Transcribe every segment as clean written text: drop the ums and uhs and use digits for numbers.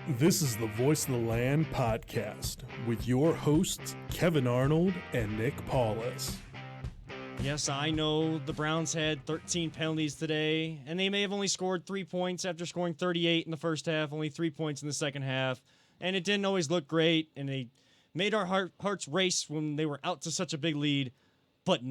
This is the Voice of the Land podcast with your hosts, Kevin Arnold and Nick Paulus. Yes, I know the Browns had 13 penalties today, and they may have only scored 3 points after scoring 38 in the first half, only 3 points in the second half, and it didn't always look great, and they made our hearts race when they were out to such a big lead, but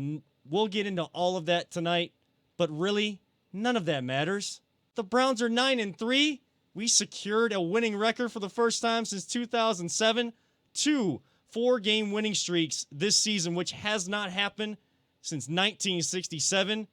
we'll get into all of that tonight, but really, none of that matters. The Browns are 9-3. We secured a winning record for the first time since 2007. 2 4-game winning streaks this season, which has not happened since 1967.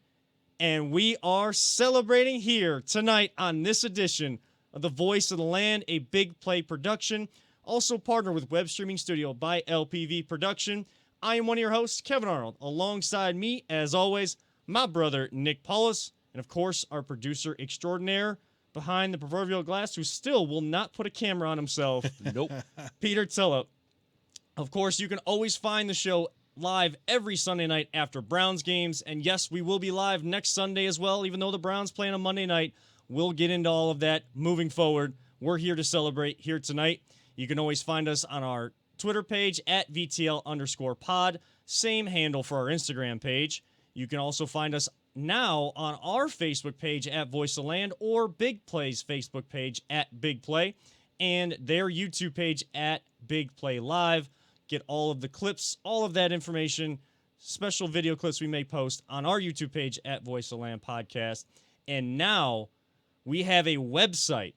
And we are celebrating here tonight on this edition of The Voice of the Land, a Big Play production. Also partnered with Web Streaming Studio by LPV Production. I am one of your hosts, Kevin Arnold. Alongside me, as always, my brother, Nick Paulus. And of course, our producer extraordinaire, behind the proverbial glass, who still will not put a camera on himself. Nope. Peter Tillop. Of course, you can always find the show live every Sunday night after Browns games. And yes, we will be live next Sunday as well, even though the Browns play on Monday night. We'll get into all of that moving forward. We're here to celebrate here tonight. You can always find us on our Twitter page at VTL_pod. Same handle for our Instagram page. You can also find us now on our Facebook page at Voice of Land, or Big Play's Facebook page at Big Play, and their YouTube page at Big Play Live. Get all of the clips, all of that information, special video clips we may post on our YouTube page at Voice of Land Podcast. And now we have a website,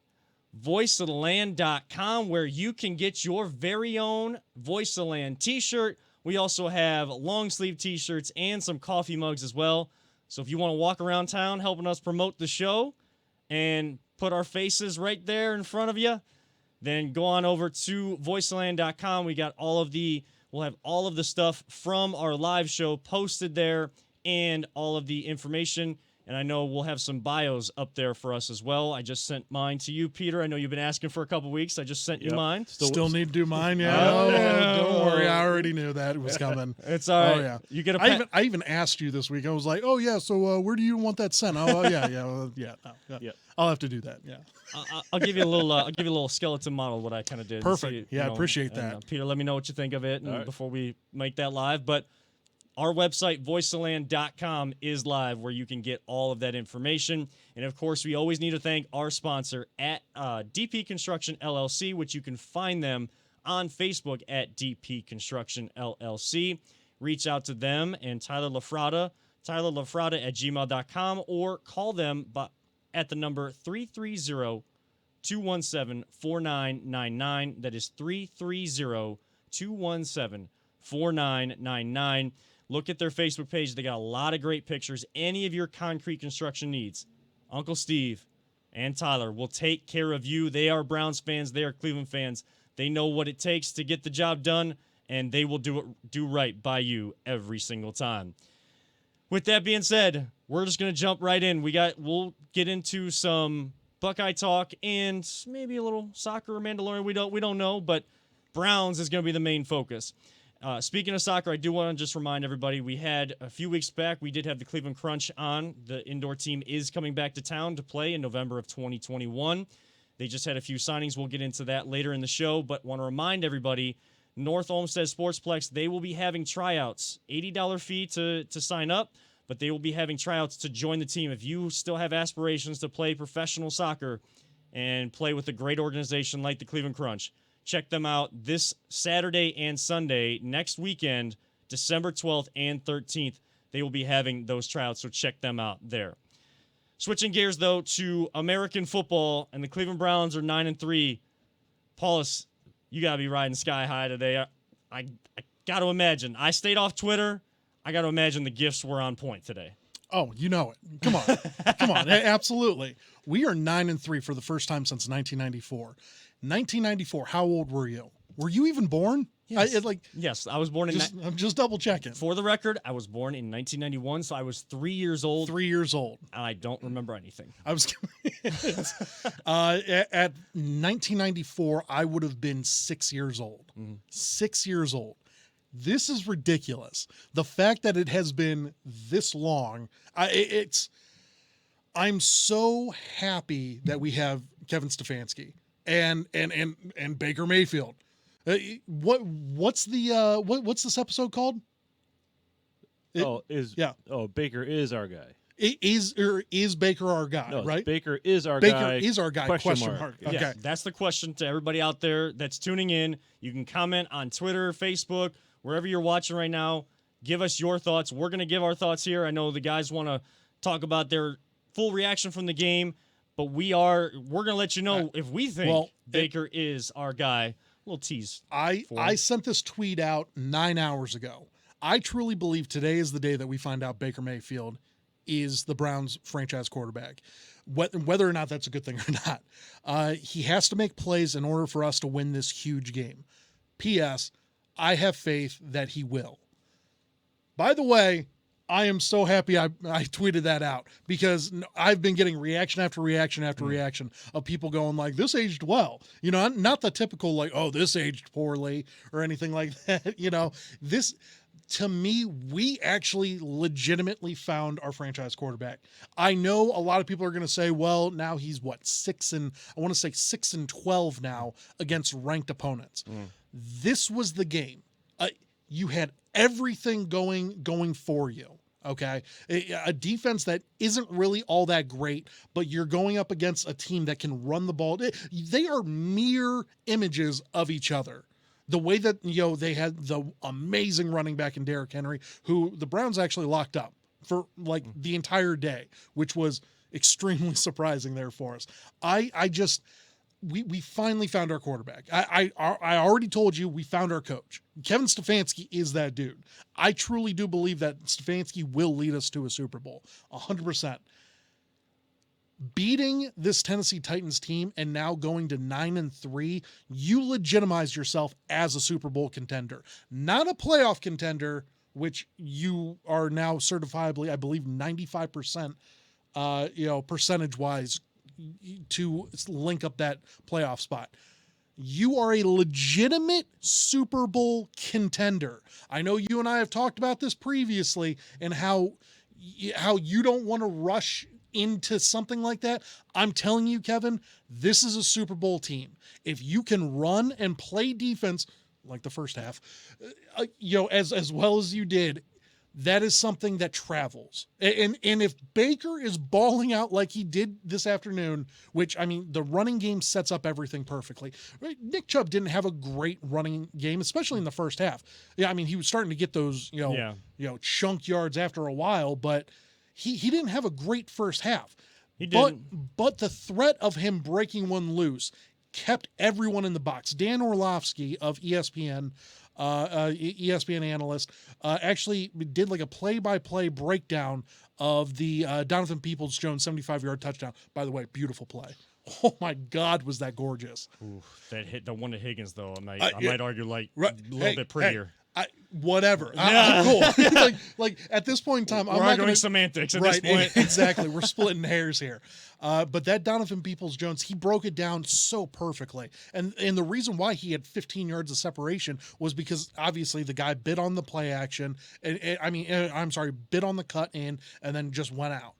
voiceoftheland.com, where you can get your very own Voice of Land t-shirt. We also have long sleeve t-shirts and some coffee mugs as well. So if you want to walk around town helping us promote the show and put our faces right there in front of you, then go on over to voiceland.com. We'll have all of the stuff from our live show posted there and all of the information. And I know we'll have some bios up there for us as well. I just sent mine to you, Peter. I know you've been asking for a couple weeks. I just sent you mine. Still need to do mine, yeah. Don't worry, I already knew that it was coming. It's all right. Oh, yeah. You get a I even asked you this week. I was like, oh, yeah, so where do you want that sent? Oh, yeah. Yeah. I'll have to do that, yeah. I'll give you a little skeleton model of what I kind of did. Perfect. I appreciate that. Peter, let me know what you think of it before we make that live. But our website, voiceofland.com, is live, where you can get all of that information. And, of course, we always need to thank our sponsor at DP Construction LLC, which you can find them on Facebook at DP Construction LLC. Reach out to them and Tyler LaFrada at gmail.com, or call them at the number 330-217-4999. That is 330-217-4999. Look at their Facebook page. They got a lot of great pictures. Any of your concrete construction needs, Uncle Steve and Tyler will take care of you. They are Browns fans. They are Cleveland fans. They know what it takes to get the job done, and they will do right by you every single time. With that being said, we're just going to jump right in. We'll get into some Buckeye talk and maybe a little soccer or Mandalorian. We don't know, but Browns is going to be the main focus. Speaking of soccer, I do want to just remind everybody, we had a few weeks back, we did have the Cleveland Crunch on. The indoor team is coming back to town to play in November of 2021. They just had a few signings. We'll get into that later in the show, but want to remind everybody, North Olmsted Sportsplex, they will be having tryouts. $80 fee to sign up, but they will be having tryouts to join the team. If you still have aspirations to play professional soccer and play with a great organization like the Cleveland Crunch, check them out this Saturday and Sunday, next weekend, December 12th and 13th. They will be having those tryouts, so check them out there. Switching gears, though, to American football, and the Cleveland Browns are 9-3. Paulus, you got to be riding sky high today. I got to imagine. I stayed off Twitter. I got to imagine the gifts were on point today. Oh, you know it. Come on. Come on. Absolutely. We are 9-3 for the first time since 1994. 1994, how old were you? Were you even born? Yes, yes, I was born in... I'm just double checking. For the record, I was born in 1991, so I was 3 years old. 3 years old. I don't remember anything. I was... at 1994, I would have been 6 years old. 6 years old. This is ridiculous. The fact that it has been this long, I'm so happy that we have Kevin Stefanski. and Baker Mayfield. What's this episode called? Yeah. Baker is our guy. Is Baker our guy? No, right. Baker is our Baker guy. is our guy. Question mark. Yeah, Okay. that's the question to everybody out there that's tuning in. You can comment on Twitter, Facebook, wherever you're watching right now. Give us your thoughts. We're going to give our thoughts here. I know the guys want to talk about their full reaction from the game, but we're going to let you know if we think Baker is our guy. A little tease. I sent this tweet out 9 hours ago. I truly believe today is the day that we find out Baker Mayfield is the Browns franchise quarterback. Whether or not that's a good thing or not. He has to make plays in order for us to win this huge game. P.S. I have faith that he will. By the way, I am so happy I tweeted that out because I've been getting reaction after reaction after reaction of people going like, this aged well. You know, not the typical like, oh, this aged poorly or anything like that. You know, this... To me, we actually legitimately found our franchise quarterback. I know a lot of people are going to say, well, now he's 6 and 12 now against ranked opponents. This was the game. You had everything going for you. Okay. A defense that isn't really all that great, but you're going up against a team that can run the ball. They are mere images of each other. The way that, they had the amazing running back in Derrick Henry, who the Browns actually locked up for like the entire day, which was extremely surprising there for us. We finally found our quarterback. I already told you we found our coach. Kevin Stefanski is that dude. I truly do believe that Stefanski will lead us to a Super Bowl, 100%. Beating this Tennessee Titans team and now going to 9-3, you legitimize yourself as a Super Bowl contender, not a playoff contender, which you are now certifiably, I believe, 95%, percentage wise to link up that playoff spot. You are a legitimate Super Bowl contender. I know you and I have talked about this previously and how you don't want to rush into something like that. I'm telling you, Kevin, this is a Super Bowl team. If you can run and play defense like the first half, as well as you did, that is something that travels. And if Baker is balling out like he did this afternoon, which, I mean, the running game sets up everything perfectly. Right? Nick Chubb didn't have a great running game, especially in the first half. Yeah, I mean, he was starting to get those, chunk yards after a while, but he didn't have a great first half. He didn't. But the threat of him breaking one loose kept everyone in the box. Dan Orlovsky of ESPN, ESPN analyst, actually did like a play-by-play breakdown of the Donovan Peoples-Jones 75-yard touchdown. By the way, beautiful play. Oh my God, was that gorgeous? Ooh, that hit the one to Higgins though. I might argue a little bit prettier. Whatever. I'm cool. like at this point in time, we're arguing semantics at this point. Exactly. We're splitting hairs here. But that Donovan Peoples-Jones, he broke it down so perfectly. And the reason why he had 15 yards of separation was because obviously the guy bit on the play action. Bit on the cut in and then just went out.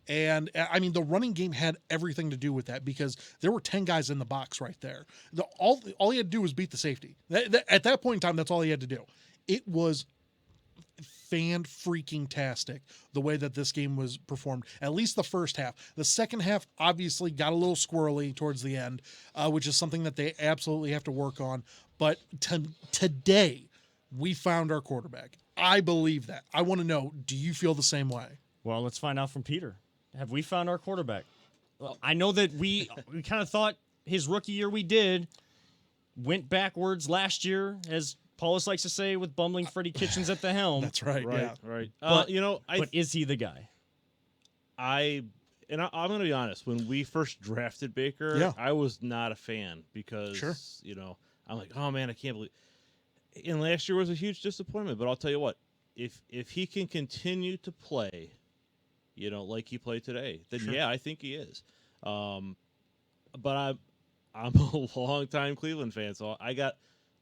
And I mean, the running game had everything to do with that because there were 10 guys in the box right there. All he had to do was beat the safety. At that point in time, that's all he had to do. It was fan-freaking-tastic the way that this game was performed, at least the first half. The second half obviously got a little squirrely towards the end, which is something that they absolutely have to work on. But today, we found our quarterback. I believe that. I want to know, do you feel the same way? Well, let's find out from Peter. Have we found our quarterback? Well, I know that we kind of thought his rookie year went backwards last year, as Paulus likes to say, with bumbling Freddie Kitchens at the helm. That's right. Yeah. Right. But, is he the guy? I'm going to be honest. When we first drafted Baker, I was not a fan because, I'm like, oh man, I can't believe. And last year was a huge disappointment. But I'll tell you what, if he can continue to play, like he played today, then I think he is. But I'm a long-time Cleveland fan, so I got.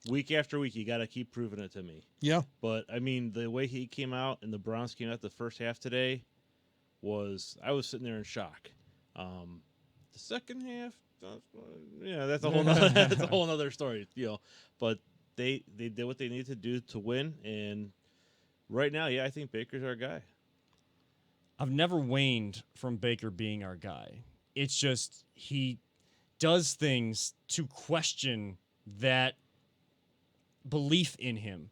Week after week, you got to keep proving it to me. Yeah. But, I mean, the way he came out and the Browns came out the first half today I was sitting there in shock. To The second half, that's a whole nother, that's a whole other story, But they did what they needed to do to win, and right now, I think Baker's our guy. I've never waned from Baker being our guy. It's just he does things to question that belief in him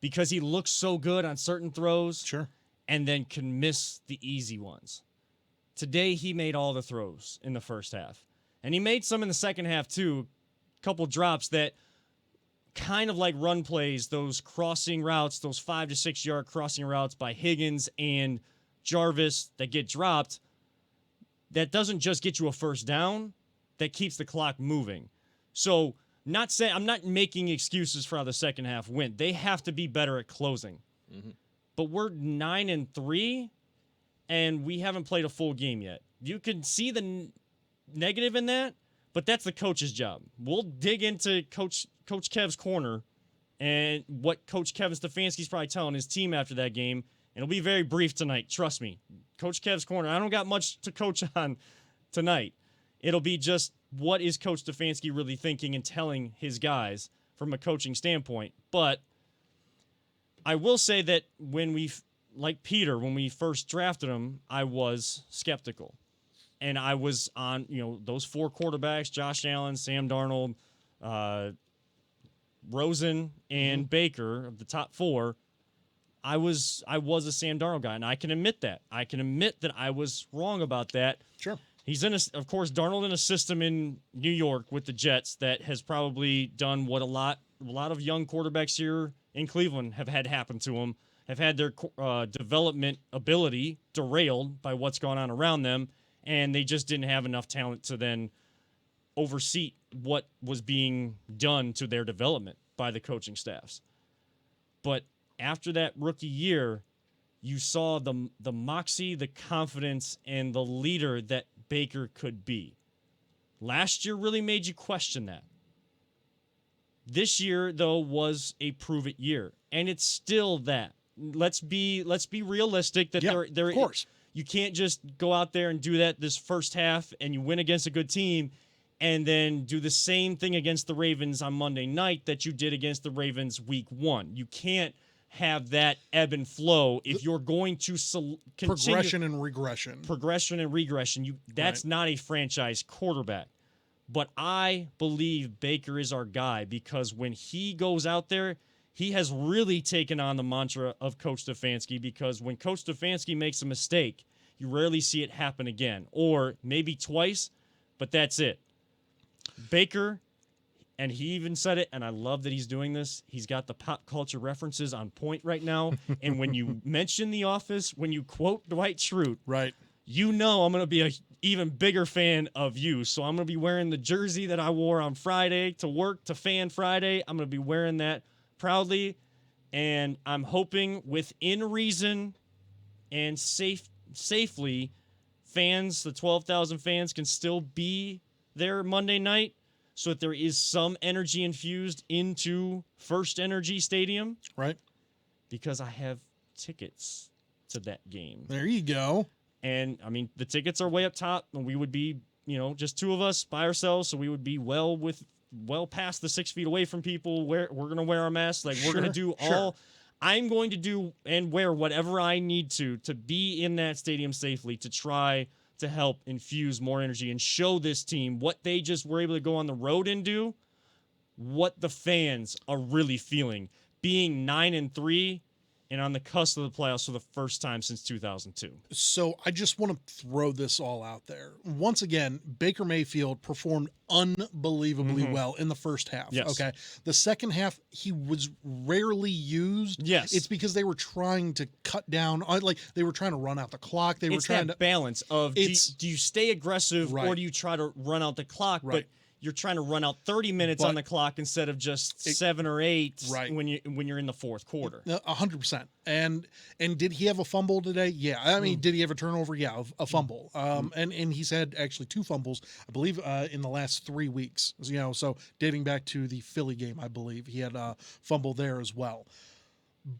because he looks so good on certain throws. Sure. And then can miss the easy ones. Today, he made all the throws in the first half. And he made some in the second half, too. A couple drops that kind of like run plays, those crossing routes, those 5 to 6 yard crossing routes by Higgins and Jarvis that get dropped. That doesn't just get you a first down, that keeps the clock moving. So, I'm not making excuses for how the second half went. They have to be better at closing. Mm-hmm. But we're 9-3, and we haven't played a full game yet. You can see the negative in that, but that's the coach's job. We'll dig into Coach Kev's corner and what Coach Kevin Stefanski's probably telling his team after that game. And it'll be very brief tonight. Trust me. Coach Kev's corner, I don't got much to coach on tonight. It'll be just what is Coach Stefanski really thinking and telling his guys from a coaching standpoint. But I will say that when we first drafted him, I was skeptical. And I was on, those 4 quarterbacks, Josh Allen, Sam Darnold, Rosen, and Baker, of the top 4. I was a Sam Darnold guy, and I can admit that. I can admit that I was wrong about that. Sure. He's of course, Darnold in a system in New York with the Jets that has probably done what a lot of young quarterbacks here in Cleveland have had happen to them, have had their development ability derailed by what's going on around them, and they just didn't have enough talent to then oversee what was being done to their development by the coaching staffs. But after that rookie year, you saw the moxie, the confidence, and the leader that Baker could be. Last year really made you question that. This year, though, was a prove-it year, and it's still that. Let's be realistic that there. Of course, you can't just go out there and do that this first half, and you win against a good team, and then do the same thing against the Ravens on Monday night that you did against the Ravens week 1. You can't have that ebb and flow if you're going to continue progression and regression. That's right. Not a franchise quarterback. But I believe Baker is our guy because when he goes out there, he has really taken on the mantra of Coach Stefanski because when Coach Stefanski makes a mistake, you rarely see it happen again. Or maybe twice, but that's it. Baker, and he even said it, and I love that he's doing this, he's got the pop culture references on point right now. And when you mention The Office, when you quote Dwight Schrute, right, I'm going to be an even bigger fan of you. So I'm going to be wearing the jersey that I wore on Friday to work to Fan Friday. I'm going to be wearing that proudly. And I'm hoping within reason and safely, fans, the 12,000 fans, can still be there Monday night so that there is some energy infused into First Energy Stadium. Right. Because I have tickets to that game. There you go. And, the tickets are way up top, and we would be, just 2 of us by ourselves, so we would be well past the 6 feet away from people. We're going to wear our masks. We're going to do all... I'm going to do and wear whatever I need to be in that stadium safely to try to help infuse more energy and show this team what they just were able to go on the road and do, what the fans are really feeling, being 9-3 and on the cusp of the playoffs for the first time since 2002. So I just want to throw this all out there. Once again, Baker Mayfield performed unbelievably well in the first half. Yes. Okay. The second half, he was rarely used. Yes. It's because they were trying to cut down, they were trying to run out the clock. They were trying that balance of do you stay aggressive right. or do you try to run out the clock? Right. But you're trying to run out 30 minutes on the clock instead of just 7 or 8 right. when you're in the fourth quarter. 100%. And did he have a fumble today? Yeah. Did he have a turnover? Yeah, a fumble. And he's had actually 2 fumbles, I believe, in the last 3 weeks. So dating back to the Philly game, I believe he had a fumble there as well.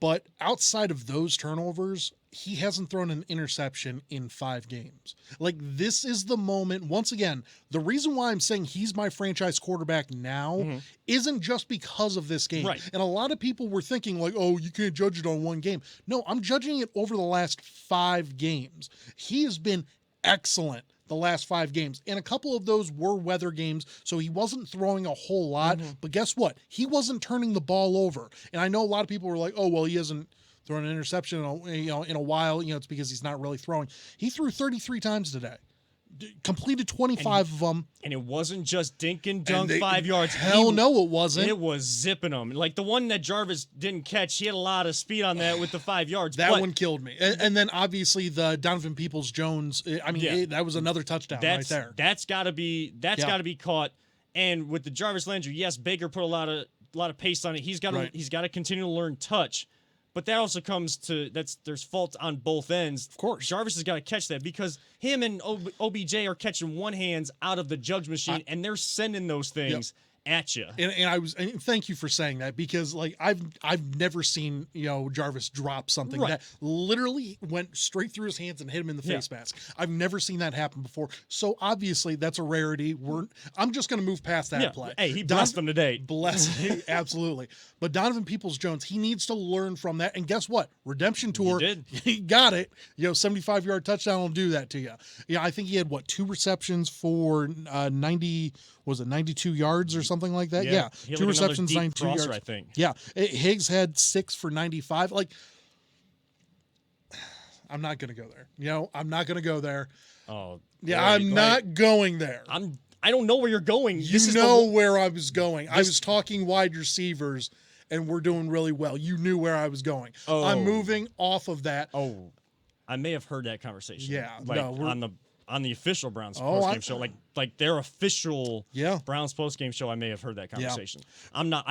But outside of those turnovers, he hasn't thrown an interception in 5 games. Like, this is the moment. Once again, the reason why I'm saying he's my franchise quarterback now isn't just because of this game. Right. And a lot of people were thinking like, oh, you can't judge it on one game. No, I'm judging it over the last 5 games. He has been excellent the last 5 games. And a couple of those were weather games, so he wasn't throwing a whole lot. But guess what? He wasn't turning the ball over. And I know a lot of people were like, oh, well, he hasn't thrown an interception in a while. It's because he's not really throwing. He threw 33 times today. Completed 25 of them. And it wasn't just dink and dunk 5 yards. Hell no, it wasn't. It was zipping them. Like the one that Jarvis didn't catch, he had a lot of speed on that with the 5 yards. That one killed me. And then obviously the Donovan Peoples-Jones, that was another touchdown right there. That's got to be caught. And with the Jarvis Landry, yes, Baker put a lot of pace on it. He's got to continue to learn touch. But that also comes to there's fault on both ends. Of course. Jarvis has got to catch that because him and OBJ are catching one hands out of the jugs machine, and they're sending those things at you. And thank you for saying that, because like I've never seen Jarvis drop something that literally went straight through his hands and hit him in the face mask. I've never seen that happen before. So obviously that's a rarity. I'm just going to move past that play. Hey, he blessed them today. Bless, absolutely. But Donovan Peoples-Jones, he needs to learn from that. And guess what? Redemption Tour, he got it. 75-yard touchdown will do that to you. I think he had 2 receptions for 92 yards or something like that. Yeah. 2 receptions, 92 yards. I think. Yeah. Higgs had 6 for 95. Like, I'm not going to go there. I'm not going to go there. Oh. Yeah, I'm not going there. I don't know where you're going. You know where I was going. I was talking wide receivers, and we're doing really well. You knew where I was going. Oh. I'm moving off of that. Oh, I may have heard that conversation. Yeah. On the official Browns postgame show, like their official Browns postgame show, I may have heard that conversation. I'm not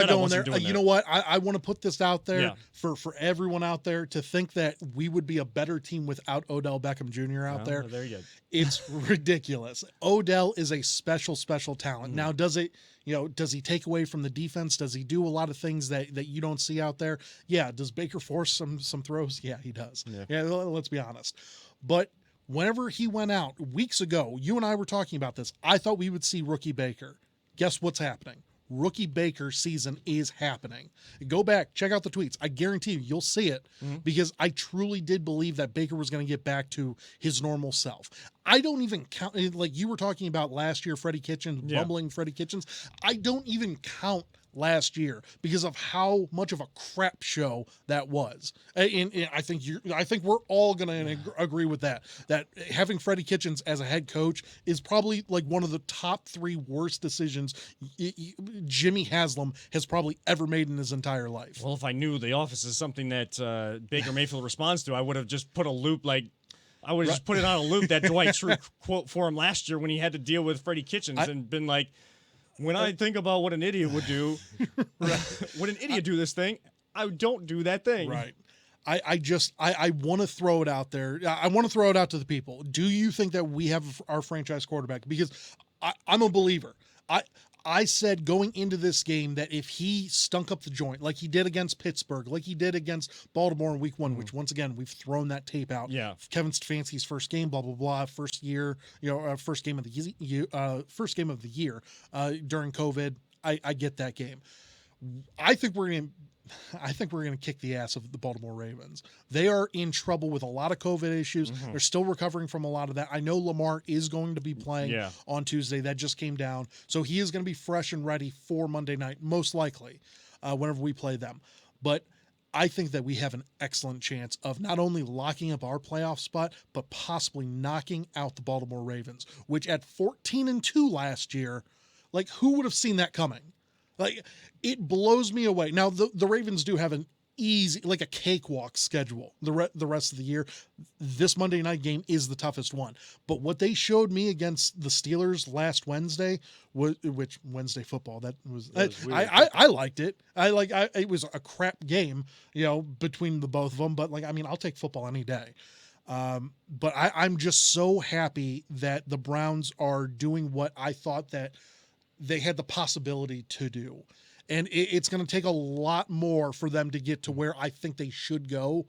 going there. You know what? I want to put this out there for everyone out there to think that we would be a better team without Odell Beckham Jr. out there. There you go. It's ridiculous. Odell is a special talent. Now, does he take away from the defense? Does he do a lot of things that you don't see out there? Yeah. Does Baker force some throws? Yeah, he does. Yeah, let's be honest. But whenever he went out weeks ago, you and I were talking about this. I thought we would see rookie Baker. Guess what's happening? Rookie Baker season is happening. Go back, check out the tweets. I guarantee you'll see it, because I truly did believe that Baker was going to get back to his normal self. I don't even count, like you were talking about last year, Freddie Kitchens, bumbling Freddie Kitchens. I don't even count last year because of how much of a crap show that was. And I think we're all going to agree with that having Freddie Kitchens as a head coach is probably like one of the top 3 worst decisions Jimmy Haslam has probably ever made in his entire life. Well, if I knew The Office is something that Baker Mayfield responds to, I would have just put a loop just put it on a loop, that Dwight Schrute quote for him last year when he had to deal with Freddie Kitchens and been like, when I think about what an idiot would do, would an idiot do this thing? I don't do that thing. Right. I want to throw it out there. I want to throw it out to the people. Do you think that we have our franchise quarterback? Because I'm a believer. I said going into this game that if he stunk up the joint like he did against Pittsburgh, like he did against Baltimore in week 1, which once again, we've thrown that tape out. Yeah. Kevin Stefanski's first game, blah, blah, blah. First year, first game of the year during COVID. I get that game. I think we're going to kick the ass of the Baltimore Ravens. They are in trouble with a lot of COVID issues. They're still recovering from a lot of that. I know Lamar is going to be playing on Tuesday. That just came down. So he is going to be fresh and ready for Monday night, most likely, whenever we play them. But I think that we have an excellent chance of not only locking up our playoff spot, but possibly knocking out the Baltimore Ravens, which at 14-2 last year, like who would have seen that coming? Like, it blows me away. Now, the Ravens do have an easy, like a cakewalk schedule the rest of the year. This Monday night game is the toughest one. But what they showed me against the Steelers last Wednesday, which Wednesday football, that was I liked it. It was a crap game, between the both of them. But I'll take football any day. But I'm just so happy that the Browns are doing what I thought that they had the possibility to do. And it's going to take a lot more for them to get to where I think they should go.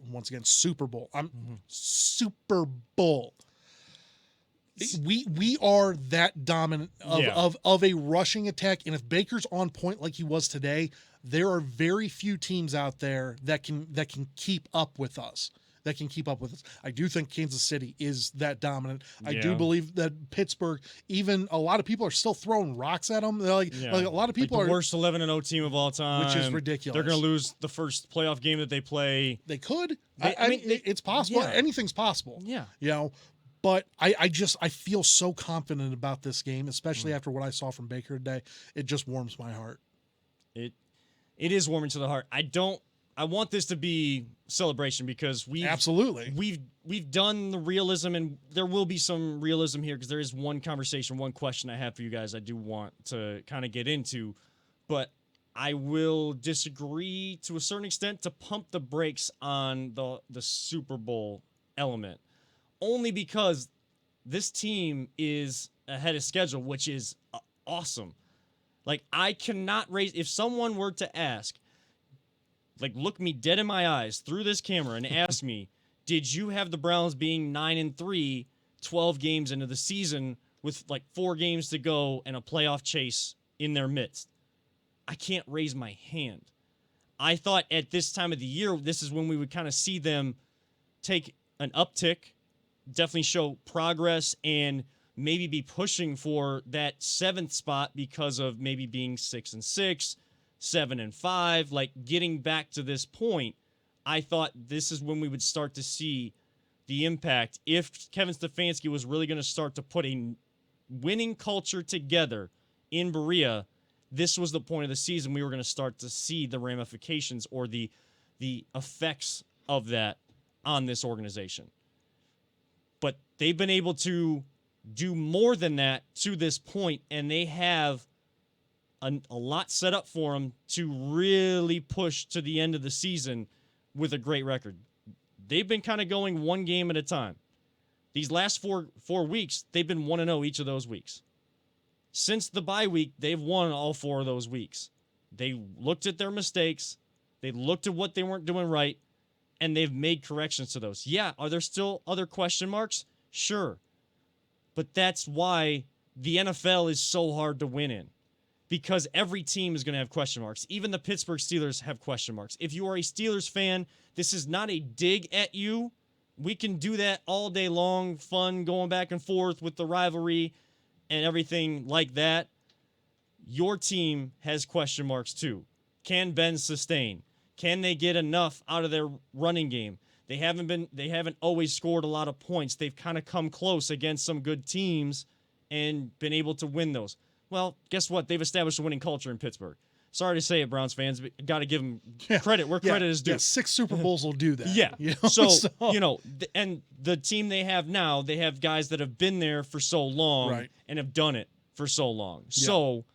Once again, Super Bowl. Super Bowl. We are that dominant of a rushing attack, and if Baker's on point like he was today, there are very few teams out there that can keep up with us. I do think Kansas City is that dominant. I do believe that Pittsburgh, even a lot of people are still throwing rocks at them. They're like a lot of people like the are worst 11-0 team of all time, which is ridiculous. They're going to lose the first playoff game that they play. They could. I mean, it's possible. Yeah. Anything's possible. Yeah. You know, but I feel so confident about this game, especially after what I saw from Baker today. It just warms my heart. It is warming to the heart. I want this to be celebration because we've done the realism, and there will be some realism here because there is one question I have for you guys I do want to kind of get into, but I will disagree to a certain extent to pump the brakes on the Super Bowl element, only because this team is ahead of schedule, which is awesome. Like, I cannot raise, if someone were to ask, like, look me dead in my eyes through this camera and ask me, did you have the Browns being 9-3, 12 games into the season with like 4 games to go and a playoff chase in their midst? I can't raise my hand. I thought at this time of the year, this is when we would kind of see them take an uptick, definitely show progress, and maybe be pushing for that 7th spot because of maybe being 6-6, 7-5, like getting back to this point. I thought this is when we would start to see the impact. If Kevin Stefanski was really going to start to put a winning culture together in Berea, this was the point of the season we were going to start to see the ramifications or the effects of that on this organization. But they've been able to do more than that to this point, and they have a lot set up for them to really push to the end of the season with a great record. They've been kind of going one game at a time. These last four weeks, they've been 1-0 each of those weeks. Since the bye week, they've won all 4 of those weeks. They looked at their mistakes, they looked at what they weren't doing right, and they've made corrections to those. Yeah, are there still other question marks? Sure. But that's why the NFL is so hard to win in. Because every team is going to have question marks. Even the Pittsburgh Steelers have question marks. If you are a Steelers fan, this is not a dig at you. We can do that all day long, fun, going back and forth with the rivalry and everything like that. Your team has question marks too. Can Ben sustain? Can they get enough out of their running game? They haven't always scored a lot of points. They've kind of come close against some good teams and been able to win those. Well, guess what? They've established a winning culture in Pittsburgh. Sorry to say it, Browns fans, but got to give them credit where credit is due. 6 Super Bowls will do that. Yeah. You know? And the team they have now, they have guys that have been there for so long and have done it for so long. Yeah. So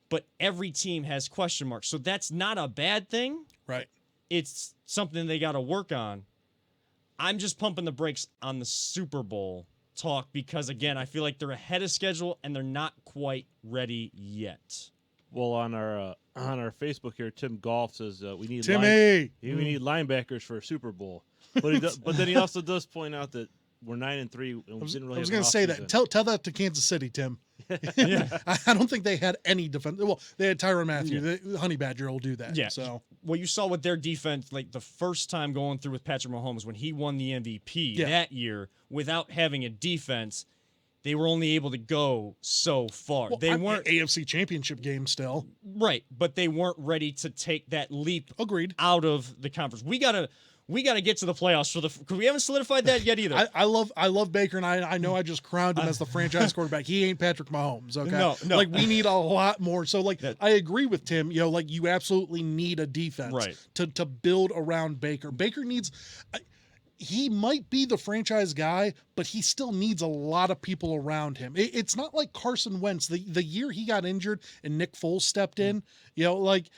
but every team has question marks. So that's not a bad thing. Right. It's something they got to work on. I'm just pumping the brakes on the Super Bowl talk because, again, I feel like they're ahead of schedule and they're not quite ready yet. Well, on our Facebook here, Tim Golf says we need linebackers for a Super Bowl, but then he also does point out that we're 9-3 and we didn't really. I was going to say that. Tell that to Kansas City, Tim. Yeah. I don't think they had any defense. Well, they had Tyrann Mathieu. The Honey Badger will do that. Yeah. So. Well, you saw what their defense, like the first time going through with Patrick Mahomes when he won the MVP that year without having a defense, they were only able to go so far. Well, they weren't AFC Championship game still. Right, but they weren't ready to take that leap out of the conference. We gotta get to the playoffs because we haven't solidified that yet either. I love Baker, and I know I just crowned him as the franchise quarterback. He ain't Patrick Mahomes, okay? No. Like, we need a lot more. So, like, I agree with Tim. You know, like, you absolutely need a defense to build around Baker. Baker needs. He might be the franchise guy, but he still needs a lot of people around him. It's not like Carson Wentz. The year he got injured and Nick Foles stepped in, you know, like,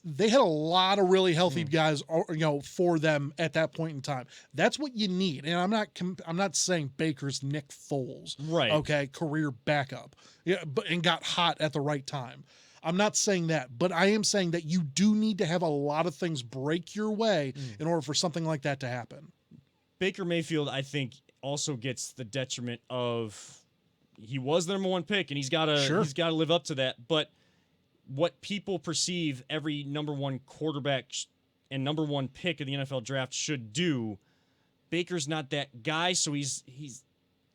they had a lot of really healthy guys, you know, for them at that point in time. That's what you need. And I'm not saying Baker's Nick Foles, right? Okay, career backup, and got hot at the right time. I'm not saying that, but I am saying that you do need to have a lot of things break your way in order for something like that to happen. Baker Mayfield, I think, also gets the detriment of he was the number one pick, and he's got to live up to that. But what people perceive every number one quarterback and number one pick of the NFL draft should do, Baker's not that guy, so he's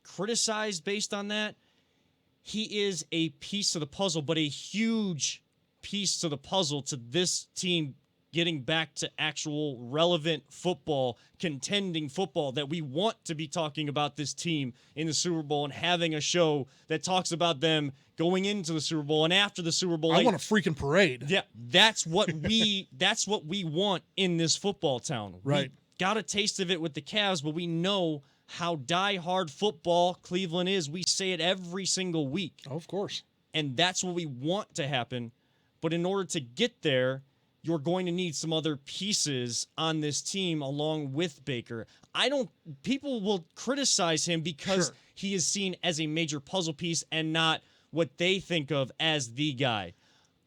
criticized based on that. He is a piece to the puzzle, but a huge piece to the puzzle to this team getting back to actual relevant football, contending football, that we want to be talking about this team in the Super Bowl and having a show that talks about them going into the Super Bowl and after the Super Bowl. I want a freaking parade. Yeah, that's what we want in this football town. Right. We got a taste of it with the Cavs, but we know how die-hard football Cleveland is. We say it every single week. Oh, of course. And that's what we want to happen. But in order to get there, you're going to need some other pieces on this team along with Baker. People will criticize him because he is seen as a major puzzle piece and not what they think of as the guy.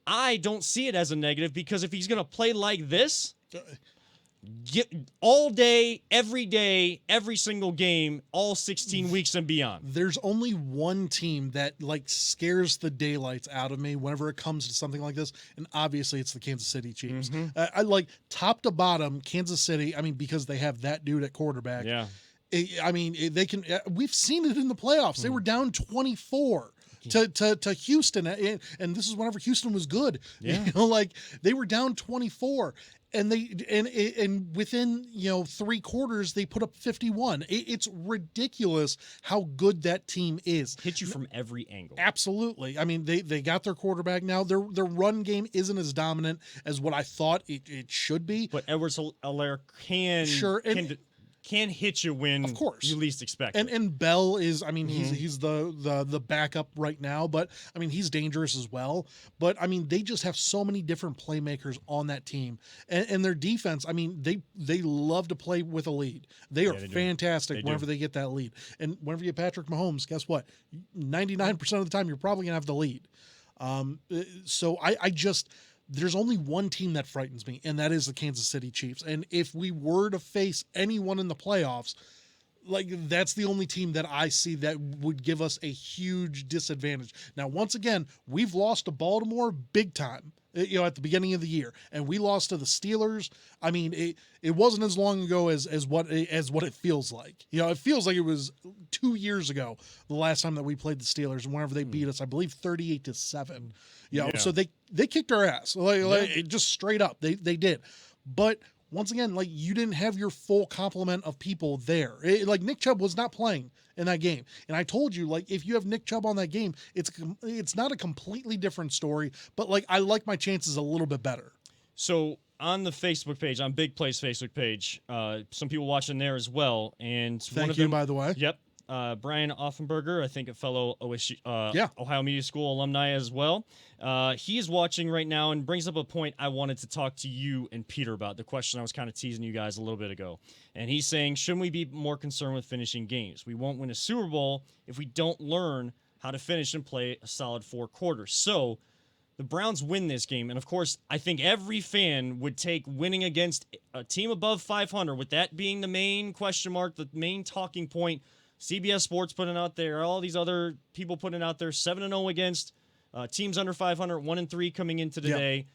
I don't see it as a negative, because if he's going to play like this, all day, every single game, all 16 weeks and beyond. There's only one team that scares the daylights out of me whenever it comes to something like this, and obviously it's the Kansas City Chiefs. I like top to bottom Kansas City. I mean, because they have that dude at quarterback. Yeah. They can. We've seen it in the playoffs. They were down 24 to Houston, and this is whenever Houston was good. Yeah. They were down 24. And within 3 quarters they put up 51. It's ridiculous how good that team is. Hit you from every angle. Absolutely. I mean, they got their quarterback now. Their run game isn't as dominant as what I thought it should be. But Edwards-Helaire can hit you when of course you least expect it. And Bell is, I mean, he's the backup right now, but I mean, he's dangerous as well. But I mean, they just have so many different playmakers on that team, and their defense. I mean, they love to play with a lead. They are fantastic whenever they get that lead. And whenever you get Patrick Mahomes, guess what? 99% of the time, you're probably gonna have the lead. So I just. There's only one team that frightens me, and that is the Kansas City Chiefs. And if we were to face anyone in the playoffs, that's the only team that I see that would give us a huge disadvantage. Now, once again, we've lost to Baltimore big time, at the beginning of the year, and we lost to the Steelers. I mean, it wasn't as long ago as what it feels like. It feels like it was 2 years ago, the last time that we played the Steelers, and whenever they beat us, I believe 38-7. So they kicked our ass, just straight up. They did, but once again, you didn't have your full complement of people there. Nick Chubb was not playing in that game, and I told you, if you have Nick Chubb on that game, it's not a completely different story. But I like my chances a little bit better. So on the Facebook page, on Big Play's Facebook page, some people watching there as well, and thank you, by the way. Yep. Brian Offenberger, I think a fellow Ohio Media School alumni as well. He is watching right now and brings up a point I wanted to talk to you and Peter about, the question I was kind of teasing you guys a little bit ago. And he's saying, shouldn't we be more concerned with finishing games? We won't win a Super Bowl if we don't learn how to finish and play a solid 4 quarters. So the Browns win this game. And, of course, I think every fan would take winning against a team above 500, with that being the main question mark, the main talking point. CBS Sports putting out there, all these other people putting out there, 7-0 against teams under 500, 1-3 coming into today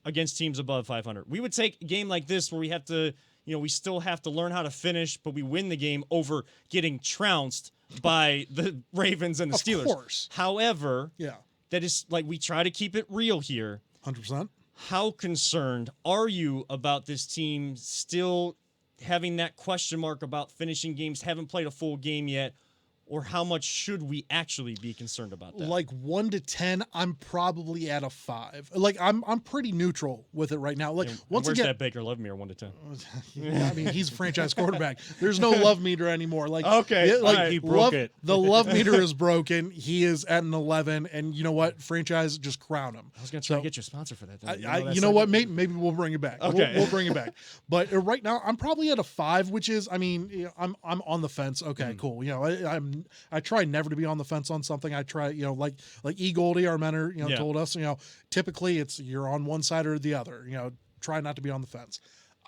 against teams above 500. We would take a game like this where we have to, we still have to learn how to finish, but we win the game over getting trounced by the Ravens and the Steelers. Of course. However, that is we try to keep it real here. 100%. How concerned are you about this team still having that question mark about finishing games, haven't played a full game yet, or how much should we actually be concerned about that? 1 to 10, I'm probably at a 5. I'm pretty neutral with it right now. Where's that Baker Love meter 1 to 10? I mean, he's a franchise quarterback. There's no love meter anymore. Okay, he broke it. The love meter is broken. He is at an 11, and you know what? Franchise, just crown him. I was going to try to get you a sponsor for that. You know what? Maybe we'll bring it back. Okay. We'll bring it back. But right now, I'm probably at a 5, which is, I mean, I'm on the fence. Okay, cool. I'm try never to be on the fence on something. I try, like E. Goldie, our mentor, told us, typically it's you're on one side or the other. Try not to be on the fence.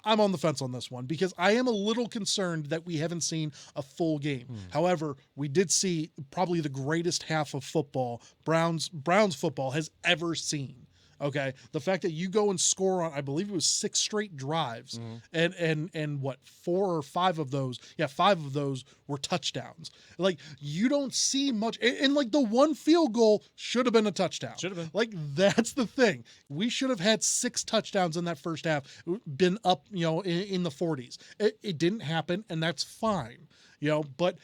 I'm on the fence on this one because I am a little concerned that we haven't seen a full game. However, we did see probably the greatest half of football Browns football has ever seen. Okay, the fact that you go and score on, I believe it was 6 straight drives, and what 4 or 5 of those, 5 of those were touchdowns. Like you don't see much, and like the one field goal should have been a touchdown. Should have been. Like that's the thing. We should have had 6 touchdowns in that first half, been up, in the 40s. It didn't happen, and that's fine, but.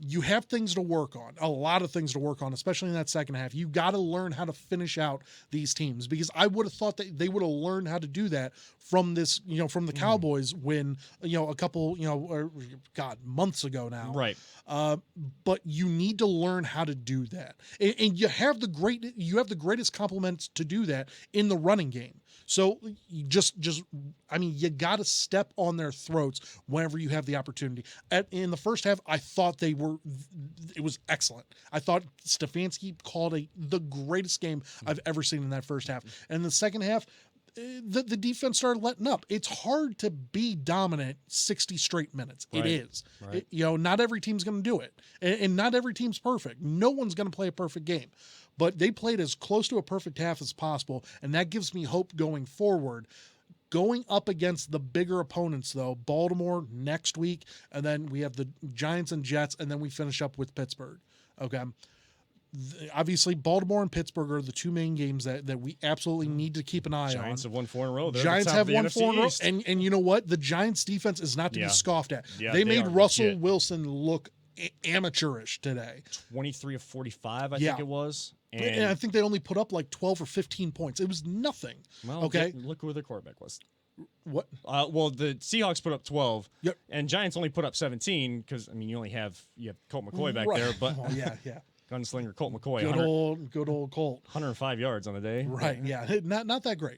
You have things to work on, a lot of things to work on, especially in that second half. You got to learn how to finish out these teams because I would have thought that they would have learned how to do that from this, from the Cowboys when, a couple, months ago now. Right. But you need to learn how to do that. And you have the greatest compliments to do that in the running game. So you you got to step on their throats whenever you have the opportunity. In the first half, I thought it was excellent. I thought Stefanski called the greatest game I've ever seen in that first half. And in the second half, the defense started letting up. It's hard to be dominant 60 straight minutes. Right. It is. Right. Not every team's going to do it. And not every team's perfect. No one's going to play a perfect game. But they played as close to a perfect half as possible, and that gives me hope going forward. Going up against the bigger opponents, though, Baltimore next week, and then we have the Giants and Jets, and then we finish up with Pittsburgh. Okay. Obviously, Baltimore and Pittsburgh are the 2 main games that we absolutely need to keep an eye on. Giants have won 4 in a row. Giants have won 4 in a row. And you know what? The Giants' defense is not to be scoffed at. Yeah, they made are Russell legit. Wilson look amateurish today. 23 of 45, I think it was. And I think they only put up like 12 or 15 points. It was nothing. Well, okay. Look who their quarterback was. What? Well, the Seahawks put up 12. Yep. And Giants only put up 17 because you have Colt McCoy back there, but oh, yeah. gunslinger Colt McCoy, Good old Colt. 105 yards on the day. Right. Yeah. Not that great.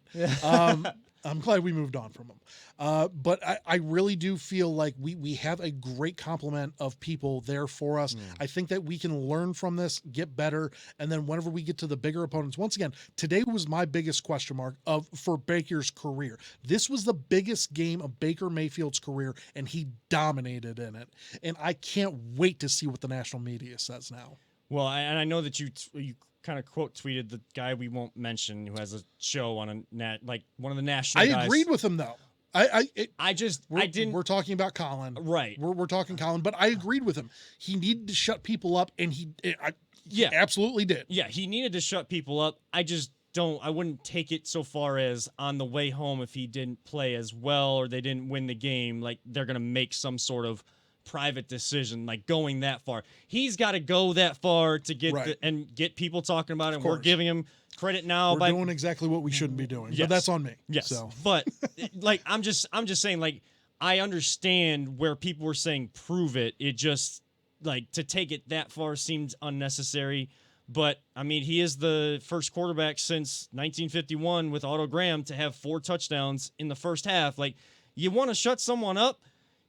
I'm glad we moved on from him. But I really do feel like we have a great complement of people there for us. I think that we can learn from this, get better, and then whenever we get to the bigger opponents, once again, today was my biggest question mark for Baker's career. This was the biggest game of Baker Mayfield's career, and he dominated in it. And I can't wait to see what the national media says now. Well, and I know that you kind of quote tweeted the guy we won't mention who has a show on one of the national guys. I agreed with him though. We're talking about Colin, right? We're talking Colin, but I agreed with him. He needed to shut people up, and he absolutely did. Yeah, he needed to shut people up. I wouldn't take it so far as on the way home if he didn't play as well or they didn't win the game, like they're gonna make some sort of private decision, like going that far. He's got to go that far to get and get people talking about it. We're giving him credit now. We're doing exactly what we shouldn't be doing. But that's on me. Yes. So. But I'm just saying, like, I understand where people were saying prove it. It just to take it that far seemed unnecessary. But he is the first quarterback since 1951 with Otto Graham to have 4 touchdowns in the first half. Like, you want to shut someone up,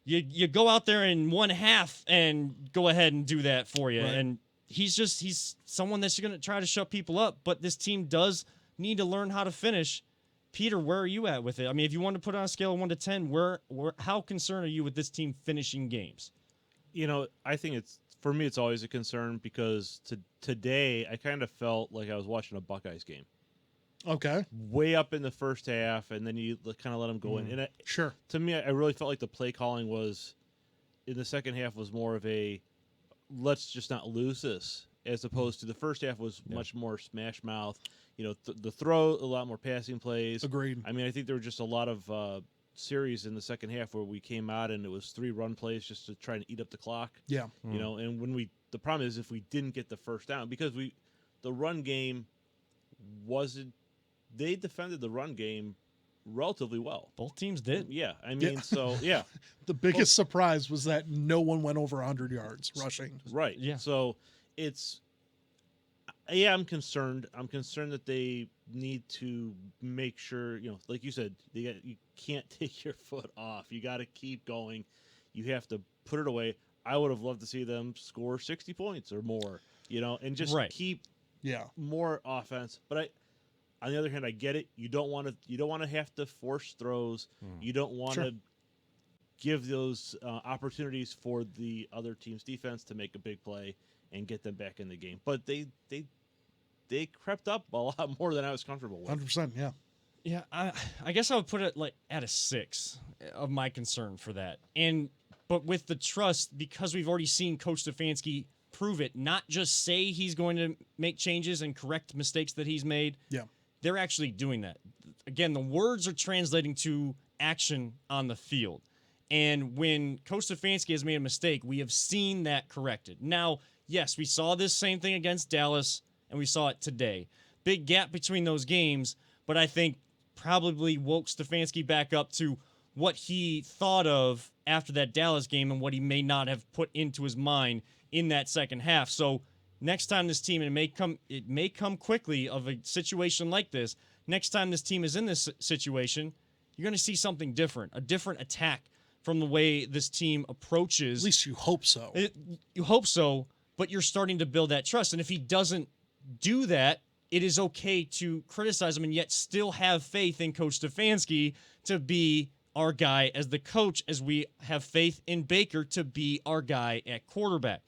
you go out there in one half and go ahead and do that for you. Right. And he's someone that's going to try to shut people up. But this team does need to learn how to finish. Peter, where are you at with it? If you want to put it on a scale of 1 to 10, how concerned are you with this team finishing games? I think for me, it's always a concern because today I kind of felt like I was watching a Buckeyes game. Okay. Way up in the first half, and then you kind of let them go in. And sure. To me, I really felt like the play calling was in the second half was more of a let's just not lose this, as opposed to the first half was much more smash mouth. The throw, a lot more passing plays. Agreed. I think there were just a lot of series in the second half where we came out and it was 3 run plays just to try and eat up the clock. Yeah. And when the problem is if we didn't get the first down because the run game wasn't. They defended the run game relatively well. Both teams did. Yeah. So, yeah. The biggest surprise was that no one went over 100 yards rushing. Right. Yeah. So, I'm concerned. I'm concerned that they need to make sure, like you said, you can't take your foot off. You got to keep going. You have to put it away. I would have loved to see them score 60 points or more, and just keep more offense. But on the other hand, I get it. You don't want to have to force throws. You don't want to give those opportunities for the other team's defense to make a big play and get them back in the game. But they crept up a lot more than I was comfortable with. 100%, yeah. Yeah, I guess I would put it like at a 6 of my concern for that. But with the trust, because we've already seen Coach Stefanski prove it, not just say he's going to make changes and correct mistakes that he's made. Yeah. They're actually doing that. Again, the words are translating to action on the field. And when Coach Stefanski has made a mistake, we have seen that corrected. Now, yes, we saw this same thing against Dallas, and we saw it today. Big gap between those games, but I think probably woke Stefanski back up to what he thought of after that Dallas game and what he may not have put into his mind in that second half. So next time this team, and it may come quickly of a situation like this, next time this team is in this situation, you're going to see something different, a different attack from the way this team approaches. At least you hope so. You hope so, but you're starting to build that trust. And if he doesn't do that, it is okay to criticize him and yet still have faith in Coach Stefanski to be our guy as the coach, as we have faith in Baker to be our guy at quarterback.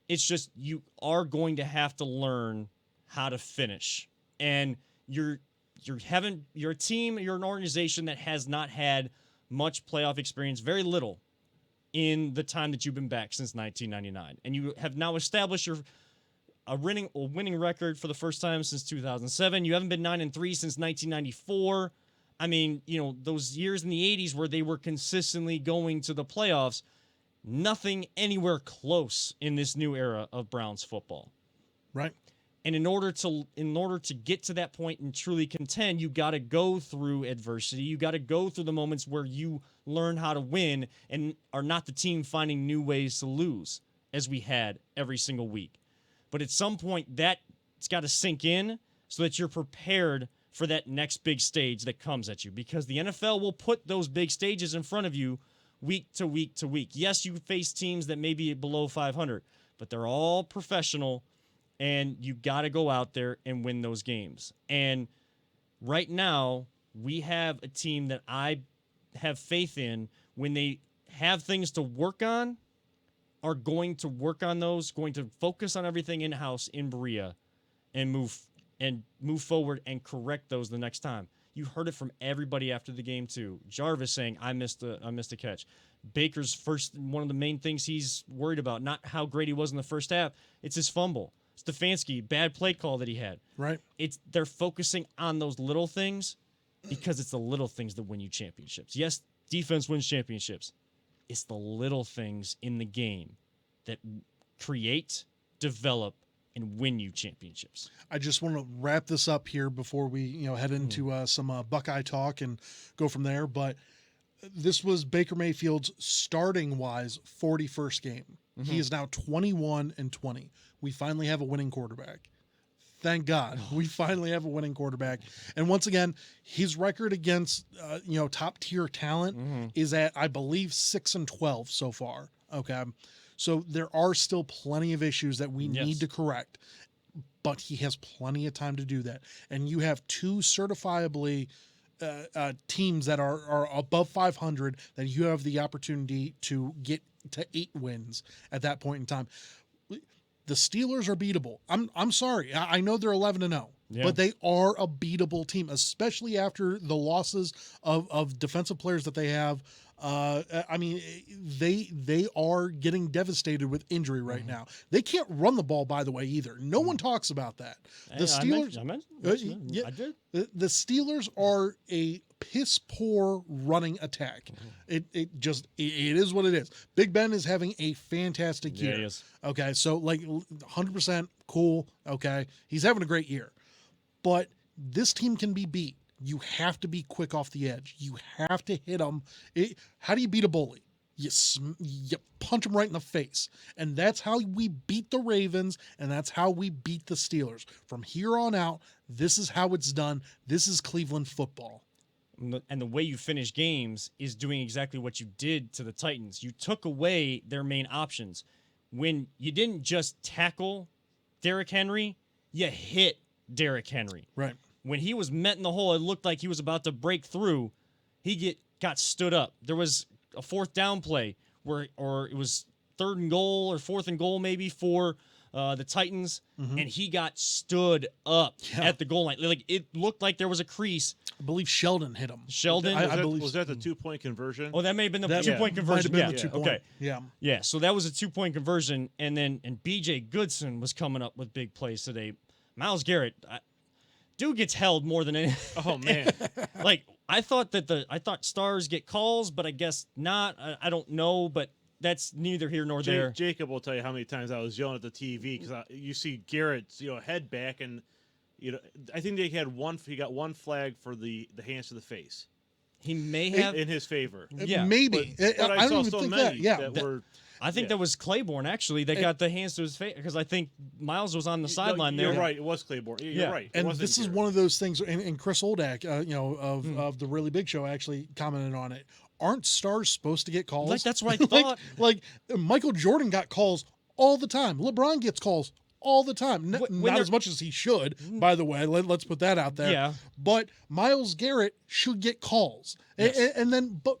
It's just you are going to have to learn how to finish. And you're a team, you're an organization that has not had much playoff experience, very little, in the time that you've been back since 1999. And you have now established a winning record for the first time since 2007. You haven't been 9-3 since 1994. I mean, those years in the 80s where they were consistently going to the playoffs, nothing anywhere close in this new era of Browns football. Right. And in order to get to that point and truly contend, you got to go through adversity. You got to go through the moments where you learn how to win and are not the team finding new ways to lose, as we had every single week. But at some point, that's got to sink in so that you're prepared for that next big stage that comes at you, because the NFL will put those big stages in front of you week to week to week. Yes, you face teams that may be below 500, but they're all professional, and you got to go out there and win those games. And right now, we have a team that I have faith in, when they have things to work on, are going to work on those, going to focus on everything in-house in Berea and move forward and correct those the next time. You heard it from everybody after the game too. Jarvis saying, I missed a catch. Baker's one of the main things he's worried about, not how great he was in the first half, it's his fumble. Stefanski, bad play call that he had. Right. They're focusing on those little things because it's the little things that win you championships. Yes, defense wins championships. It's the little things in the game that create, develop, and win you championships. I just want to wrap this up here before we head into some Buckeye talk and go from there. But this was Baker Mayfield's starting-wise 41st game. Mm-hmm. He is now 21-20. We finally have a winning quarterback. Thank God. We finally have a winning quarterback. And once again, his record against top tier talent is at, I believe, 6-12 so far. Okay. So there are still plenty of issues that we need to correct, but he has plenty of time to do that. And you have two certifiably teams that are above 500 that you have the opportunity to get to 8 wins at that point in time. The Steelers are beatable. I'm sorry. I know they're 11-0, but they are a beatable team, especially after the losses of defensive players that they have. I mean, they are getting devastated with injury right now. They can't run the ball, by the way, either. No one talks about that. The Steelers, I did. The Steelers are a piss poor running attack. It is what it is. Big Ben is having a fantastic year. He is. Okay, so 100% cool. Okay, he's having a great year, but this team can be beat. You have to be quick off the edge. You have to hit them. How do you beat a bully? You punch them right in the face. And that's how we beat the Ravens, and that's how we beat the Steelers. From here on out, this is how it's done. This is Cleveland football. and the way you finish games is doing exactly what you did to the Titans. You took away their main options. When you didn't just tackle Derrick Henry, you hit Derrick Henry. Right. When he was met in the hole, it looked like he was about to break through. He got stood up. There was a fourth down play or it was 3rd and goal or 4th and goal maybe for the Titans, and he got stood up at the goal line. Like, it looked like there was a crease. I believe Sheldon hit him. Sheldon? I believe was that the 2-point conversion? Oh, that may have been the that 2-point conversion. Might have been Yeah. the 2-point. Okay. Yeah. Yeah, so that was a 2-point conversion, and BJ Goodson was coming up with big plays today. Myles Garrett, dude gets held more than any. Oh man! Like, I thought stars get calls, but I guess not. I don't know, but that's neither here nor there. Jacob will tell you how many times I was yelling at the TV because you see Garrett's head back, and I think they had one. He got one flag for the hands to the face. He may have in his favor. Yeah, maybe. But I I don't saw even so think many that. Yeah. that were. I think that was Claiborne actually that got the hands to his face because I think Miles was on the sideline there. You're right. It was Claiborne. You're right. It And wasn't this is Garrett. one of those things. And Chris Oldak, of the Really Big Show, actually commented on it. Aren't stars supposed to get calls? Like, that's what I thought. like Michael Jordan got calls all the time. LeBron gets calls all the time. Not as much as he should, by the way. Let's put that out there. Yeah. But Myles Garrett should get calls. Yes. But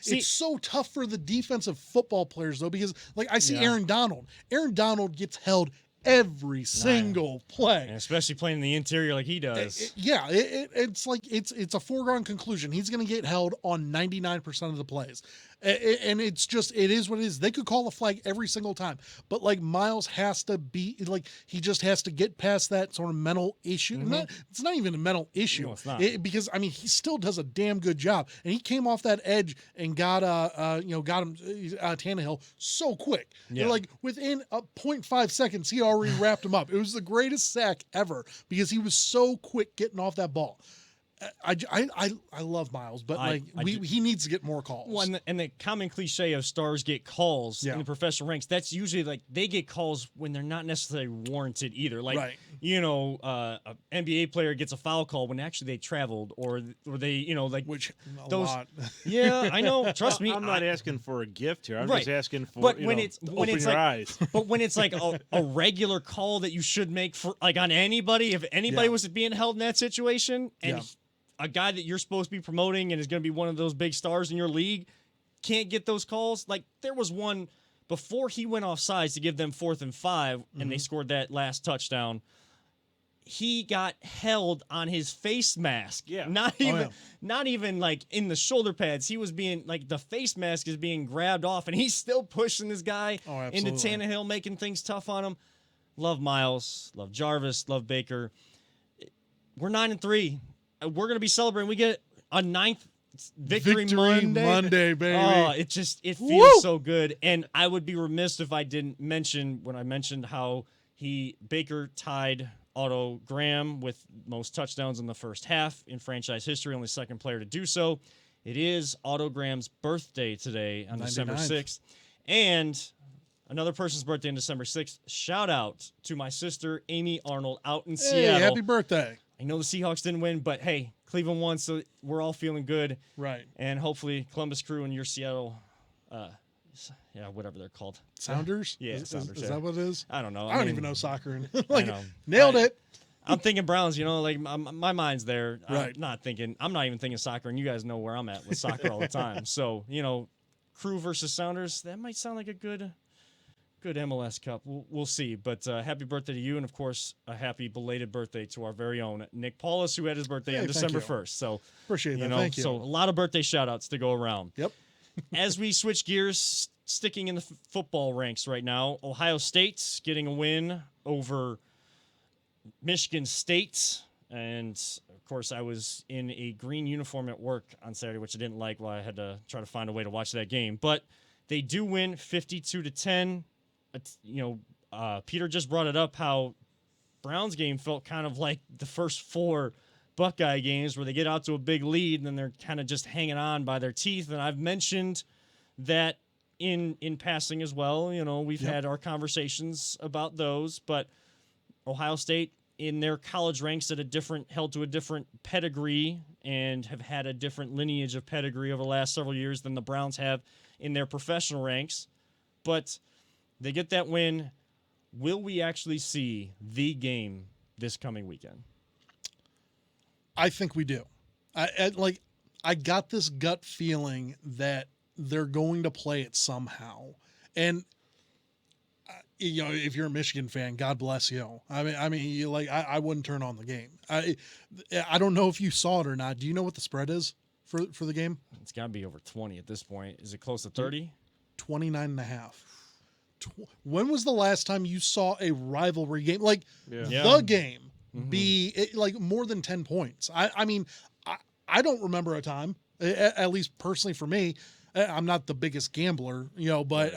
See, it's so tough for the defensive football players, though, because like I see Yeah. Aaron Donald. Aaron Donald gets held every single play. and especially playing in the interior like he does. It's like it's a foregone conclusion. He's going to get held on 99% of the plays, and it is what it is. They could call a flag every single time, but like Miles has to be like he just has to get past that sort of mental issue. It's not even a mental issue. No, it's not. Because I mean he still does a damn good job, and he came off that edge and got him Tannehill so quick. Yeah. Like within 0.5 seconds, he already wrapped him up. It was the greatest sack ever because he was so quick getting off that ball. I love Miles, but he needs to get more calls. Well, and the common cliche of stars get calls Yeah. in the professional ranks, that's usually like they get calls when they're not necessarily warranted either. Like, Right. an NBA player gets a foul call when actually they traveled or they, Which those- lot. yeah, I know. Trust me. I'm not asking for a gift here. I'm Right. just asking for But when it's open your like, eyes. but when it's like a regular call that you should make for like on anybody, if anybody Yeah. was being held in that situation, and Yeah. a guy that you're supposed to be promoting and is going to be one of those big stars in your league can't get those calls. Like there was one before he went off sides to give them 4th and 5, and they scored that last touchdown. He got held on his face mask. Yeah. Not even like in the shoulder pads. He was being like the face mask is being grabbed off, and he's still pushing this guy into absolutely. Tannehill, making things tough on him. Love Miles, love Jarvis, love Baker. We're 9-3. We're gonna be celebrating. We get a 9th victory Monday, baby. Oh, it feels Woo! so good. And I would be remiss if I didn't mention when I mentioned how Baker tied Otto Graham with most touchdowns in the first half in franchise history, only second player to do so. It is Otto Graham's birthday today on December 99th. 6th. And another person's birthday on December 6th. Shout out to my sister, Amy Arnold, out in Hey, Seattle. happy birthday. I know the Seahawks didn't win, but hey, Cleveland won, so we're all feeling good. Right. And hopefully Columbus Crew and your Seattle, whatever they're called. Sounders? Yeah, Is Sounders, Is yeah. that what it is? I don't know. I don't mean, even know soccer. I know. Nailed it. I'm thinking Browns, like my mind's there. Right. I'm not even thinking soccer, and you guys know where I'm at with soccer all the time. So, Crew versus Sounders, that might sound like a good MLS Cup. We'll see. But happy birthday to you, and of course, a happy belated birthday to our very own Nick Paulus, who had his birthday on Hey, thank December you. 1st. So, Appreciate that. Thank you. So a lot of birthday shout-outs to go around. Yep. As we switch gears, sticking in the football ranks right now, Ohio State's getting a win over Michigan State. And, of course, I was in a green uniform at work on Saturday, which I didn't like while I had to try to find a way to watch that game. But they do win 52-10. Peter just brought it up how Browns game felt kind of like the first 4 Buckeye games where they get out to a big lead and then they're kind of just hanging on by their teeth. And I've mentioned that in passing as well. We've had our conversations about those, but Ohio State in their college ranks held to a different pedigree and have had a different lineage of pedigree over the last several years than the Browns have in their professional ranks. But they get that win. Will we actually see the game this coming weekend? I think we do. I got this gut feeling that they're going to play it somehow. And if you're a Michigan fan, God bless you. I mean, I wouldn't turn on the game. I don't know if you saw it or not. Do you know what the spread is for the game? It's got to be over 20 at this point. Is it close to 30? 29.5. When was the last time you saw a rivalry game Yeah. the game be more than 10 points? I mean, I don't remember a time, at least personally for me. I'm not the biggest gambler, but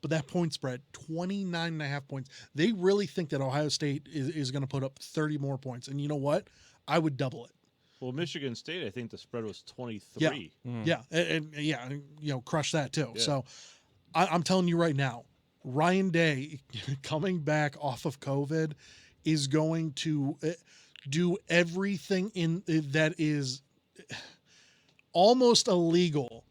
but that point spread, 29.5 points. They really think that Ohio State is going to put up 30 more points. And you know what? I would double it. Well, Michigan State, I think the spread was 23. Yeah. And crush that too. Yeah. So I'm telling you right now, Ryan Day coming back off of COVID is going to do everything that is almost illegal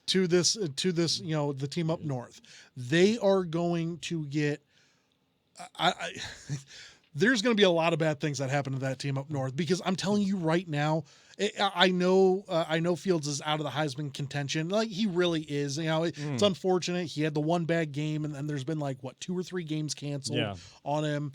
to this the team up north. They are going to get there's going to be a lot of bad things that happen to that team up north, because I'm telling you right now, I know Fields is out of the Heisman contention. He really is. It's unfortunate. He had the one bad game, and then there's been 2 or 3 games canceled on him.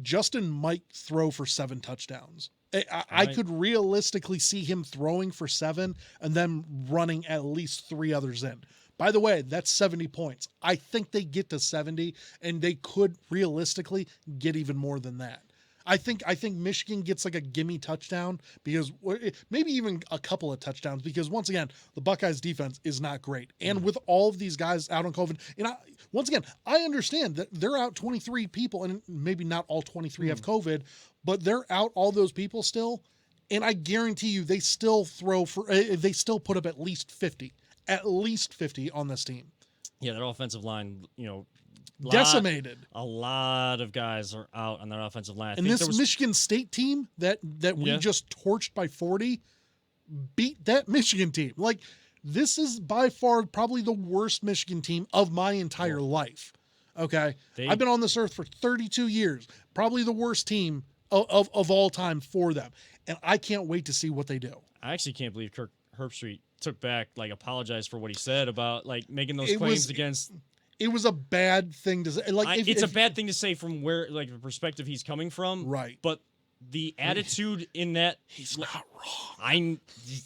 Justin might throw for 7 touchdowns. I could realistically see him throwing for 7 and then running at least 3 others in. By the way, that's 70 points. I think they get to 70, and they could realistically get even more than that. I think Michigan gets a gimme touchdown, because maybe even a couple of touchdowns, because once again, the Buckeyes defense is not great. And with all of these guys out on COVID, once again, I understand that they're out 23 people, and maybe not all 23 have COVID, but they're out all those people still. And I guarantee you, they still they still put up at least 50 on this team. Yeah, their offensive line, decimated. A lot of guys are out on their offensive line. And this Michigan State team that we just torched by 40 beat that Michigan team. This is by far probably the worst Michigan team of my entire life. Okay. I've been on this earth for 32 years. Probably the worst team of all time for them. And I can't wait to see what they do. I actually can't believe Kirk Herbstreit took back, apologized for what he said about making those claims against. It was a bad thing to say. It's a bad thing to say from where, the perspective he's coming from. Right. But the attitude in that, he's not wrong.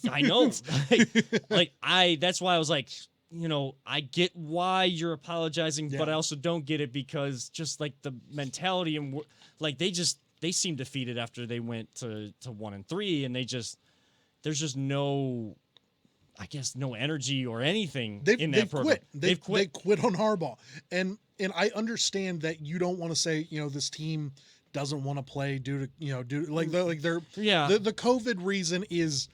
I know. That's why I was I get why you're apologizing, but I also don't get it, because just the mentality and they seem defeated after they went to 1-3, and there's just no, I guess, no energy or anything in that program. They've quit. They quit on Harbaugh. And I understand that you don't want to say, this team doesn't want to play due to the COVID reason is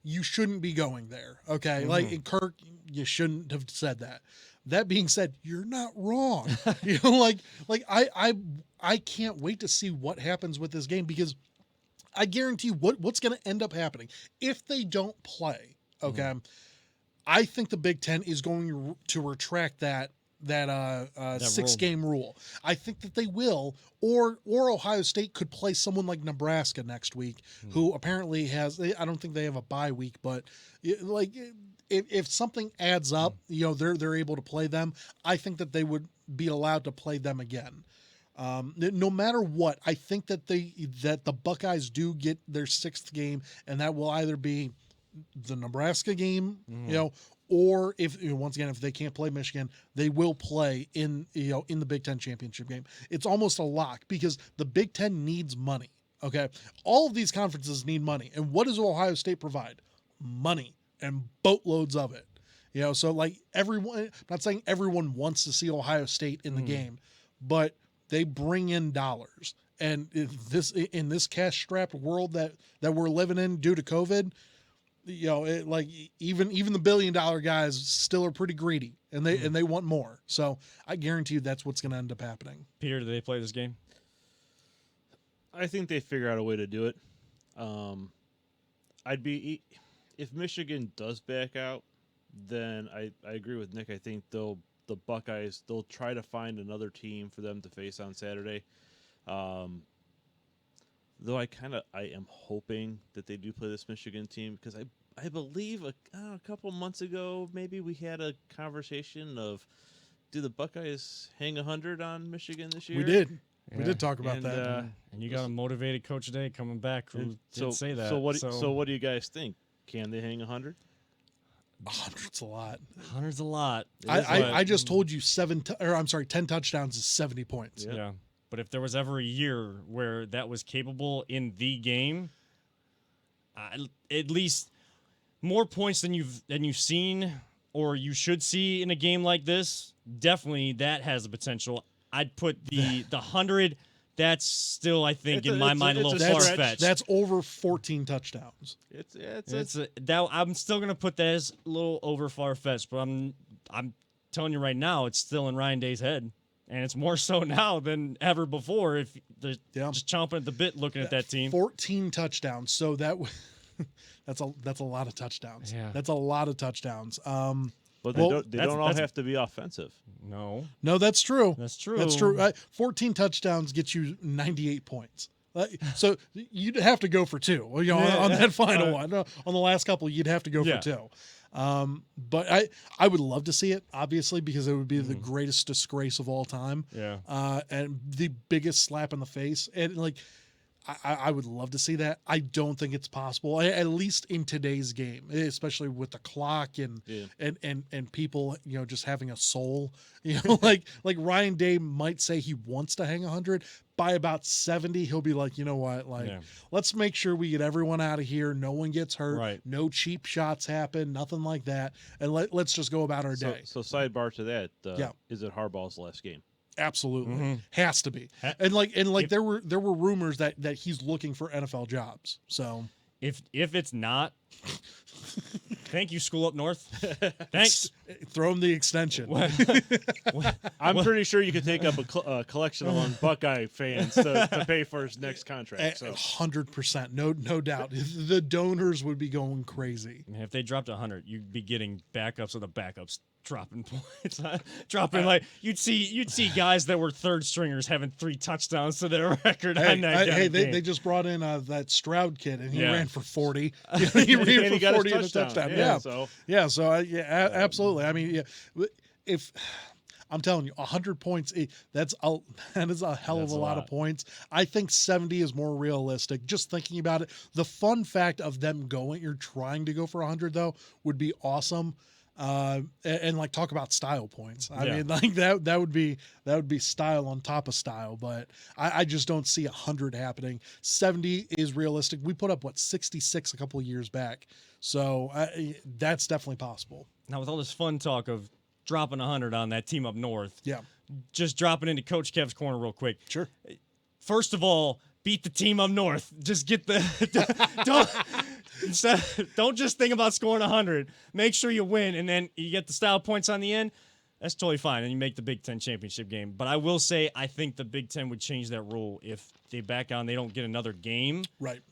you shouldn't be going there. Okay. Kirk, you shouldn't have said that. That being said, you're not wrong. I can't wait to see what happens with this game, because I guarantee you what's going to end up happening if they don't play. Okay. I think the Big Ten is going to retract that 6-game rule. I think that they will, or Ohio State could play someone like Nebraska next week, who apparently I don't think they have a bye week, but if something adds up, they're able to play them. I think that they would be allowed to play them again. No matter what, I think that the Buckeyes do get their 6th game, and that will either be the Nebraska game, or if they can't play Michigan, they will play in the Big Ten championship game. It's almost a lock, because the Big Ten needs money. Okay. All of these conferences need money. And what does Ohio State provide? Money, and boatloads of it. So everyone, I'm not saying everyone wants to see Ohio State in the game, but they bring in dollars. And in this cash strapped world that we're living in due to COVID, like even the $1 billion guys still are pretty greedy, and they want more. So I guarantee you that's what's going to end up happening. Peter, do they play this game? I think they figure out a way to do it. If Michigan does back out, then I agree with Nick. I think the Buckeyes, they'll try to find another team for them to face on Saturday. Though I am hoping that they do play this Michigan team, because I believe a couple months ago maybe we had a conversation of, do the Buckeyes hang 100 on Michigan this year? We did. Yeah. We did talk about that. And you got a motivated Coach Day coming back who did say that. So what do you guys think? Can they hang 100? 100's a lot. 100's a lot. I just told you 10 touchdowns is 70 points. Yep. Yeah. But if there was ever a year where that was capable in the game, at least more points than you've seen or you should see in a game like this, definitely that has the potential. I'd put the 100. That's still, I think, in my mind, a little far-fetched. That's over 14 touchdowns. I'm still gonna put that as a little over far-fetched, but I'm telling you right now, it's still in Ryan Day's head, and it's more so now than ever before. If they're just chomping at the bit, looking at that team. 14 touchdowns, so that's a lot of touchdowns. Yeah. That's a lot of touchdowns. But they don't all have to be offensive. No, that's true. That's true. That's true. 14 touchdowns gets you 98 points. So you'd have to go for 2. On that final one. On the last couple, you'd have to go for 2. But I would love to see it, obviously, because it would be the greatest disgrace of all time. Yeah. And the biggest slap in the face. And I would love to see that. I don't think it's possible, at least in today's game, especially with the clock and people, just having a soul. Like Ryan Day might say he wants to hang 100. By about 70, he'll be like, you know what? Let's make sure we get everyone out of here. No one gets hurt. Right. No cheap shots happen. Nothing like that. And let's just go about our day. So sidebar to that, is it Harbaugh's last game? Absolutely. Has to be. And there were rumors that he's looking for NFL jobs. So if it's not, thank you, School Up North. Thanks. Throw him the extension. I'm pretty sure you could take up a collection among Buckeye fans to pay for his next contract. 100%, no doubt. The donors would be going crazy. If they dropped 100, you'd be getting backups of the backups dropping points. You'd see guys that were third stringers having 3 touchdowns to their record on that game. They just brought in that Stroud kid, and he ran for 40. He ran for 40 and a touchdown. So absolutely. I mean, if I'm telling you, 100 points, that is a hell of a lot of points. I think 70 is more realistic. Just thinking about it, the fun fact of them you're trying to go for 100 though, would be awesome. And talk about style points. I mean, that would be style on top of style, but I just don't see 100 happening. 70 is realistic. We put up 66 a couple of years back, so that's definitely possible. Now, with all this fun talk of dropping 100 on that team up north, just dropping into Coach Kev's corner real quick. Sure. First of all, beat the team up north. Just get the don't just think about scoring 100. Make sure you win, and then you get the style points on the end. That's totally fine, and you make the Big Ten championship game. But I will say, I think the Big Ten would change that rule if they back out and they don't get another game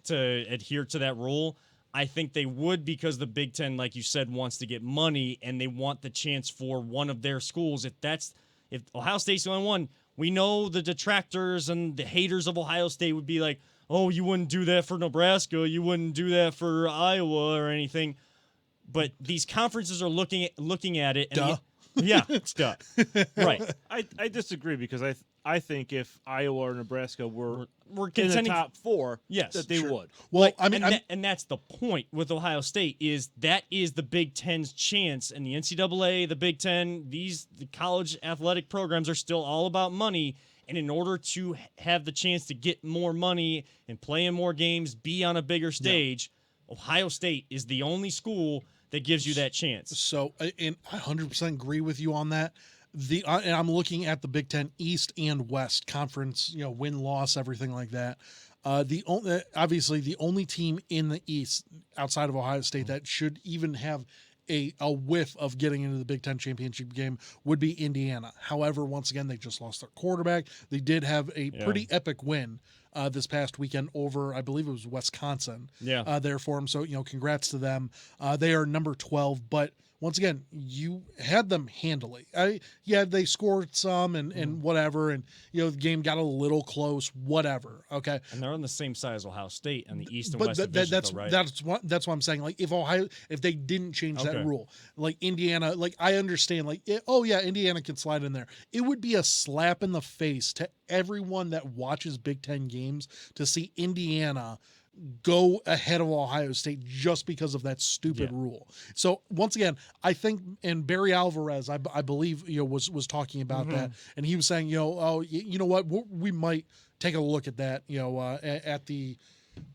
to adhere to that rule. I think they would, because the Big Ten, like you said, wants to get money, and they want the chance for one of their schools. If Ohio State's the only one, we know the detractors and the haters of Ohio State would be like, oh, you wouldn't do that for Nebraska, you wouldn't do that for Iowa or anything. But these conferences are looking at it. And duh. Right. I disagree, because I think if Iowa or Nebraska were in the top 4, that they would. Well, and that's the point with Ohio State, is that is the Big Ten's chance, and the NCAA, the Big Ten, the college athletic programs are still all about money. And in order to have the chance to get more money and play in more games, be on a bigger stage, Ohio State is the only school that gives you that chance. So, and I 100% agree with you on that. And I'm looking at the Big Ten East and West Conference, win-loss, everything like that. Obviously the only team in the East outside of Ohio State that should even have a whiff of getting into the Big Ten championship game would be Indiana. However, once again, they just lost their quarterback. They did have a pretty epic win this past weekend over, I believe it was Wisconsin. There for them. So, congrats to them. They are number 12, but once again, you had them handily. They scored some and whatever, and the game got a little close, whatever. Okay, and they're on the same side as Ohio State and the East and but West divisions, right? That's what I'm saying. Like if they didn't change that rule, like Indiana, like I understand, like Indiana can slide in there. It would be a slap in the face to everyone that watches Big Ten games to see Indiana go ahead of Ohio State just because of that stupid rule. So once again, I think, and Barry Alvarez, I believe, was talking about that, and he was saying, you know what, we might take a look at that, at the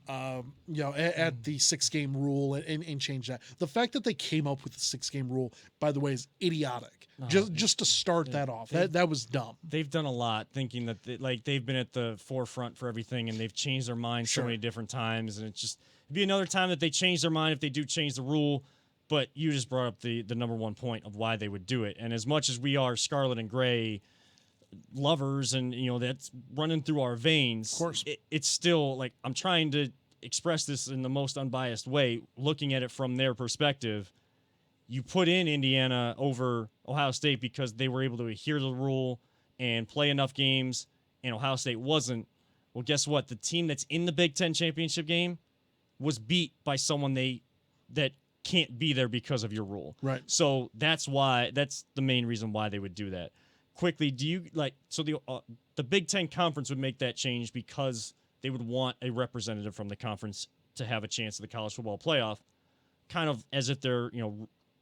at the 6-game rule and change that. The fact that they came up with the 6-game rule, by the way, is idiotic. Just to start that off, that was dumb. They've done a lot thinking that they've been at the forefront for everything, and they've changed their mind so many different times, and it'd be another time that they change their mind if they do change the rule. But you just brought up the number one point of why they would do it, and as much as we are Scarlet and Gray lovers, and that's running through our veins, of course, it's still like I'm trying to express this in the most unbiased way, looking at it from their perspective. You put in Indiana over Ohio State because they were able to adhere to the rule and play enough games, and Ohio State wasn't. Well, guess what? The team that's in the Big Ten championship game was beat by someone that can't be there because of your rule. Right. So that's the main reason why they would do that. Quickly, do you the Big Ten conference would make that change because they would want a representative from the conference to have a chance at the college football playoff, kind of as if they're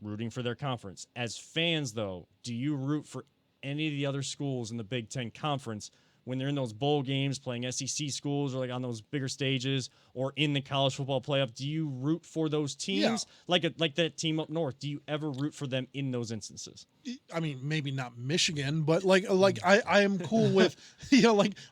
rooting for their conference. As fans, though, do you root for any of the other schools in the Big Ten Conference when they're in those bowl games playing SEC schools or like on those bigger stages or in the college football playoff? Do you root for those teams? Like that team up north? Do you ever root for them in those instances? I mean, maybe not Michigan, but like I am cool with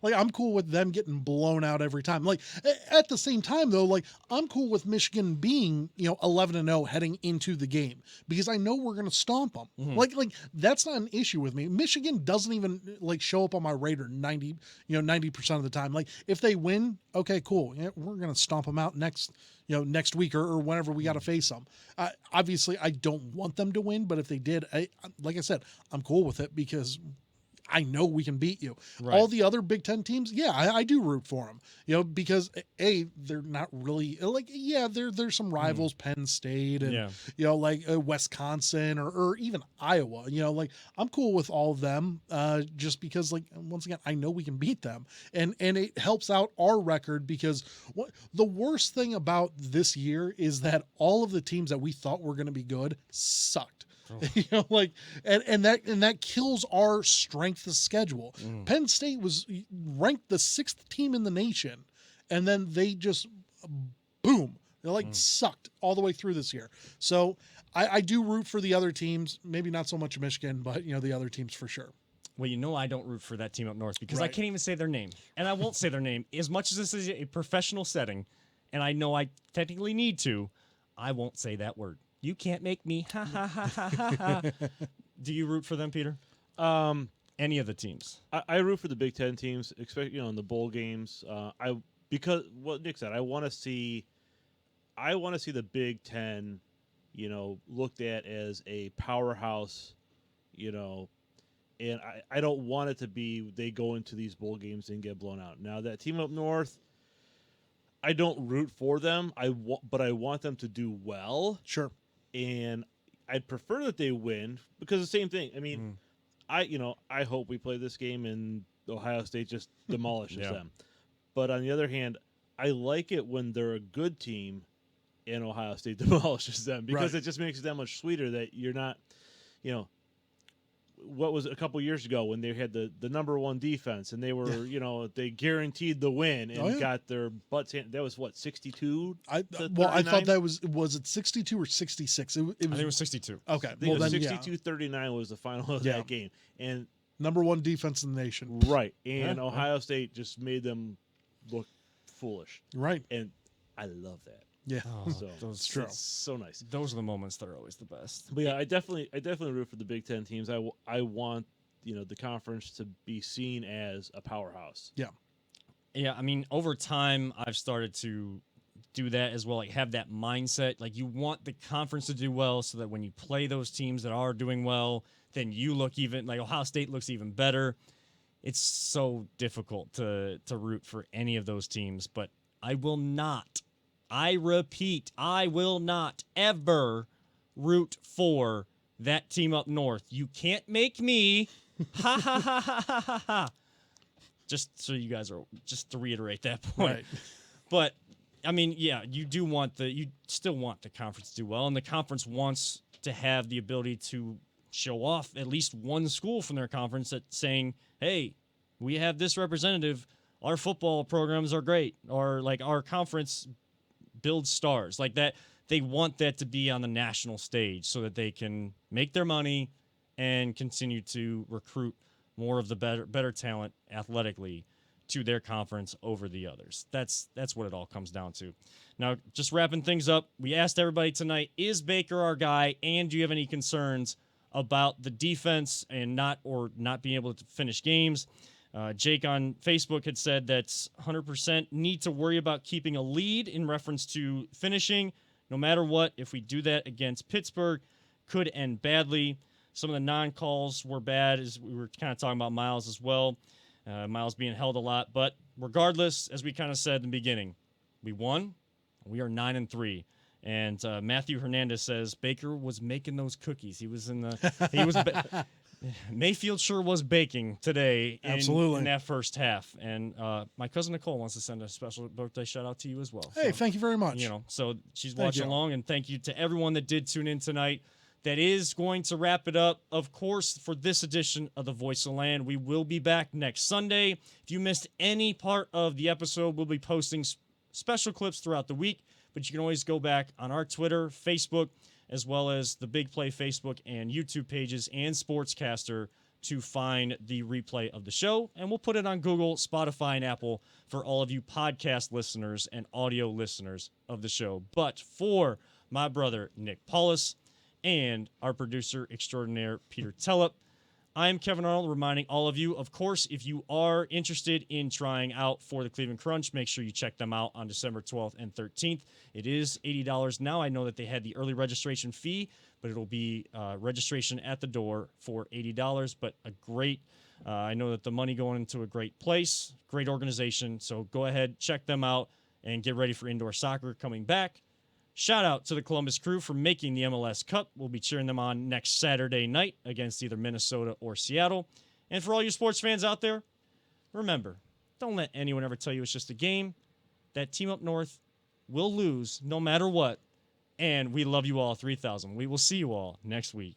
I'm cool with them getting blown out every time. Like at the same time though, like I'm cool with Michigan being 11-0 heading into the game because I know we're gonna stomp them. Like that's not an issue with me. Michigan doesn't even show up on my radar 90% of the time. Like if they win, okay, cool. We're gonna stomp them out next week or whenever we got to face them. Obviously, I don't want them to win, but if they did, like I said, I'm cool with it because I know we can beat you. Right. All the other Big Ten teams, I do root for them, because they're not really there's some rivals, Penn State and Wisconsin or even Iowa. I'm cool with all of them, just because once again I know we can beat them, and it helps out our record because the worst thing about this year is that all of the teams that we thought were going to be good sucked. And that kills our strength of schedule. Penn State was ranked the 6th team in the nation, and then they just boom, they're sucked all the way through this year. So I do root for the other teams, maybe not so much Michigan, but the other teams for sure. Well, I don't root for that team up north because I can't even say their name, and I won't say their name as much as this is a professional setting, and I know I technically need to. I won't say that word. You can't make me. Ha ha ha ha ha ha. Do you root for them, Peter? Any of the teams? I root for the Big Ten teams, especially in the bowl games. Because what Nick said, I want to see the Big Ten, looked at as a powerhouse, and I don't want it to be they go into these bowl games and get blown out. Now that team up north, I don't root for them. But I want them to do well. Sure. And I'd prefer that they win because the same thing. I mean, I hope we play this game and Ohio State just demolishes them. But on the other hand, I like it when they're a good team and Ohio State demolishes them because it just makes it that much sweeter that you're not, what was a couple years ago when they had the number one defense and they were, they guaranteed the win and got their butts handed. That was what, 62? I thought that was it 62 or 66? I think it was 62. Okay. I think it was 62-39 was the final of that game. And number one defense in the nation. Right. And Ohio State just made them look foolish. Right. And I love that. Yeah. So Those, true. it's so nice. those are the moments that are always the best. But yeah, I definitely root for the Big Ten teams. I want the conference to be seen as a powerhouse. Yeah. Yeah, I mean, over time, I've started to do that as well. Like, have that mindset. Like, you want the conference to do well so that when you play those teams that are doing well, then you look even, like, Ohio State looks even better. It's so difficult to root for any of those teams, but I will not, I repeat, I will not ever root for that team up north. You can't make me. Ha ha ha ha ha ha ha. Just so you guys are, just to reiterate that point. Right. But I mean, yeah, you still want the conference to do well, and the conference wants to have the ability to show off at least one school from their conference that's saying, hey, we have this representative, our football programs are great, or like our conference builds stars. Like that, they want that to be on the national stage so that they can make their money and continue to recruit more of the better talent athletically to their conference over the others. That's what it all comes down to. Now, just wrapping things up, we asked everybody tonight, is Baker our guy, and do you have any concerns about the defense and not being able to finish games? Jake on Facebook had said that 100% need to worry about keeping a lead in reference to finishing. No matter what, if we do that against Pittsburgh, could end badly. Some of the non-calls were bad, as we were kind of talking about Miles as well. Miles being held a lot. But regardless, as we kind of said in the beginning, we won. We are 9-3. And Matthew Hernandez says Baker was making those cookies. He was Mayfield sure was baking today in that first half. And my cousin Nicole wants to send a special birthday shout out to you as well. Hey, thank you very much. So she's watching along, and thank you to everyone that did tune in tonight. That is going to wrap it up, of course, for this edition of The Voice of Land. We will be back next Sunday. If you missed any part of the episode, we'll be posting special clips throughout the week, but you can always go back on our Twitter, Facebook, as well as the Big Play Facebook and YouTube pages and Sportscaster to find the replay of the show. And we'll put it on Google, Spotify, and Apple for all of you podcast listeners and audio listeners of the show. But for my brother, Nick Paulus, and our producer extraordinaire, Peter Tellup, I am Kevin Arnold, reminding all of you, of course, if you are interested in trying out for the Cleveland Crunch, make sure you check them out on December 12th and 13th. It is $80 now. I know that they had the early registration fee, but it'll be registration at the door for $80, but a great, I know that the money going into a great place, great organization, so go ahead, check them out, and get ready for indoor soccer coming back. Shout out to the Columbus Crew for making the MLS Cup. We'll be cheering them on next Saturday night against either Minnesota or Seattle. And for all you sports fans out there, remember, don't let anyone ever tell you it's just a game. That team up north will lose no matter what. And we love you all 3,000. We will see you all next week.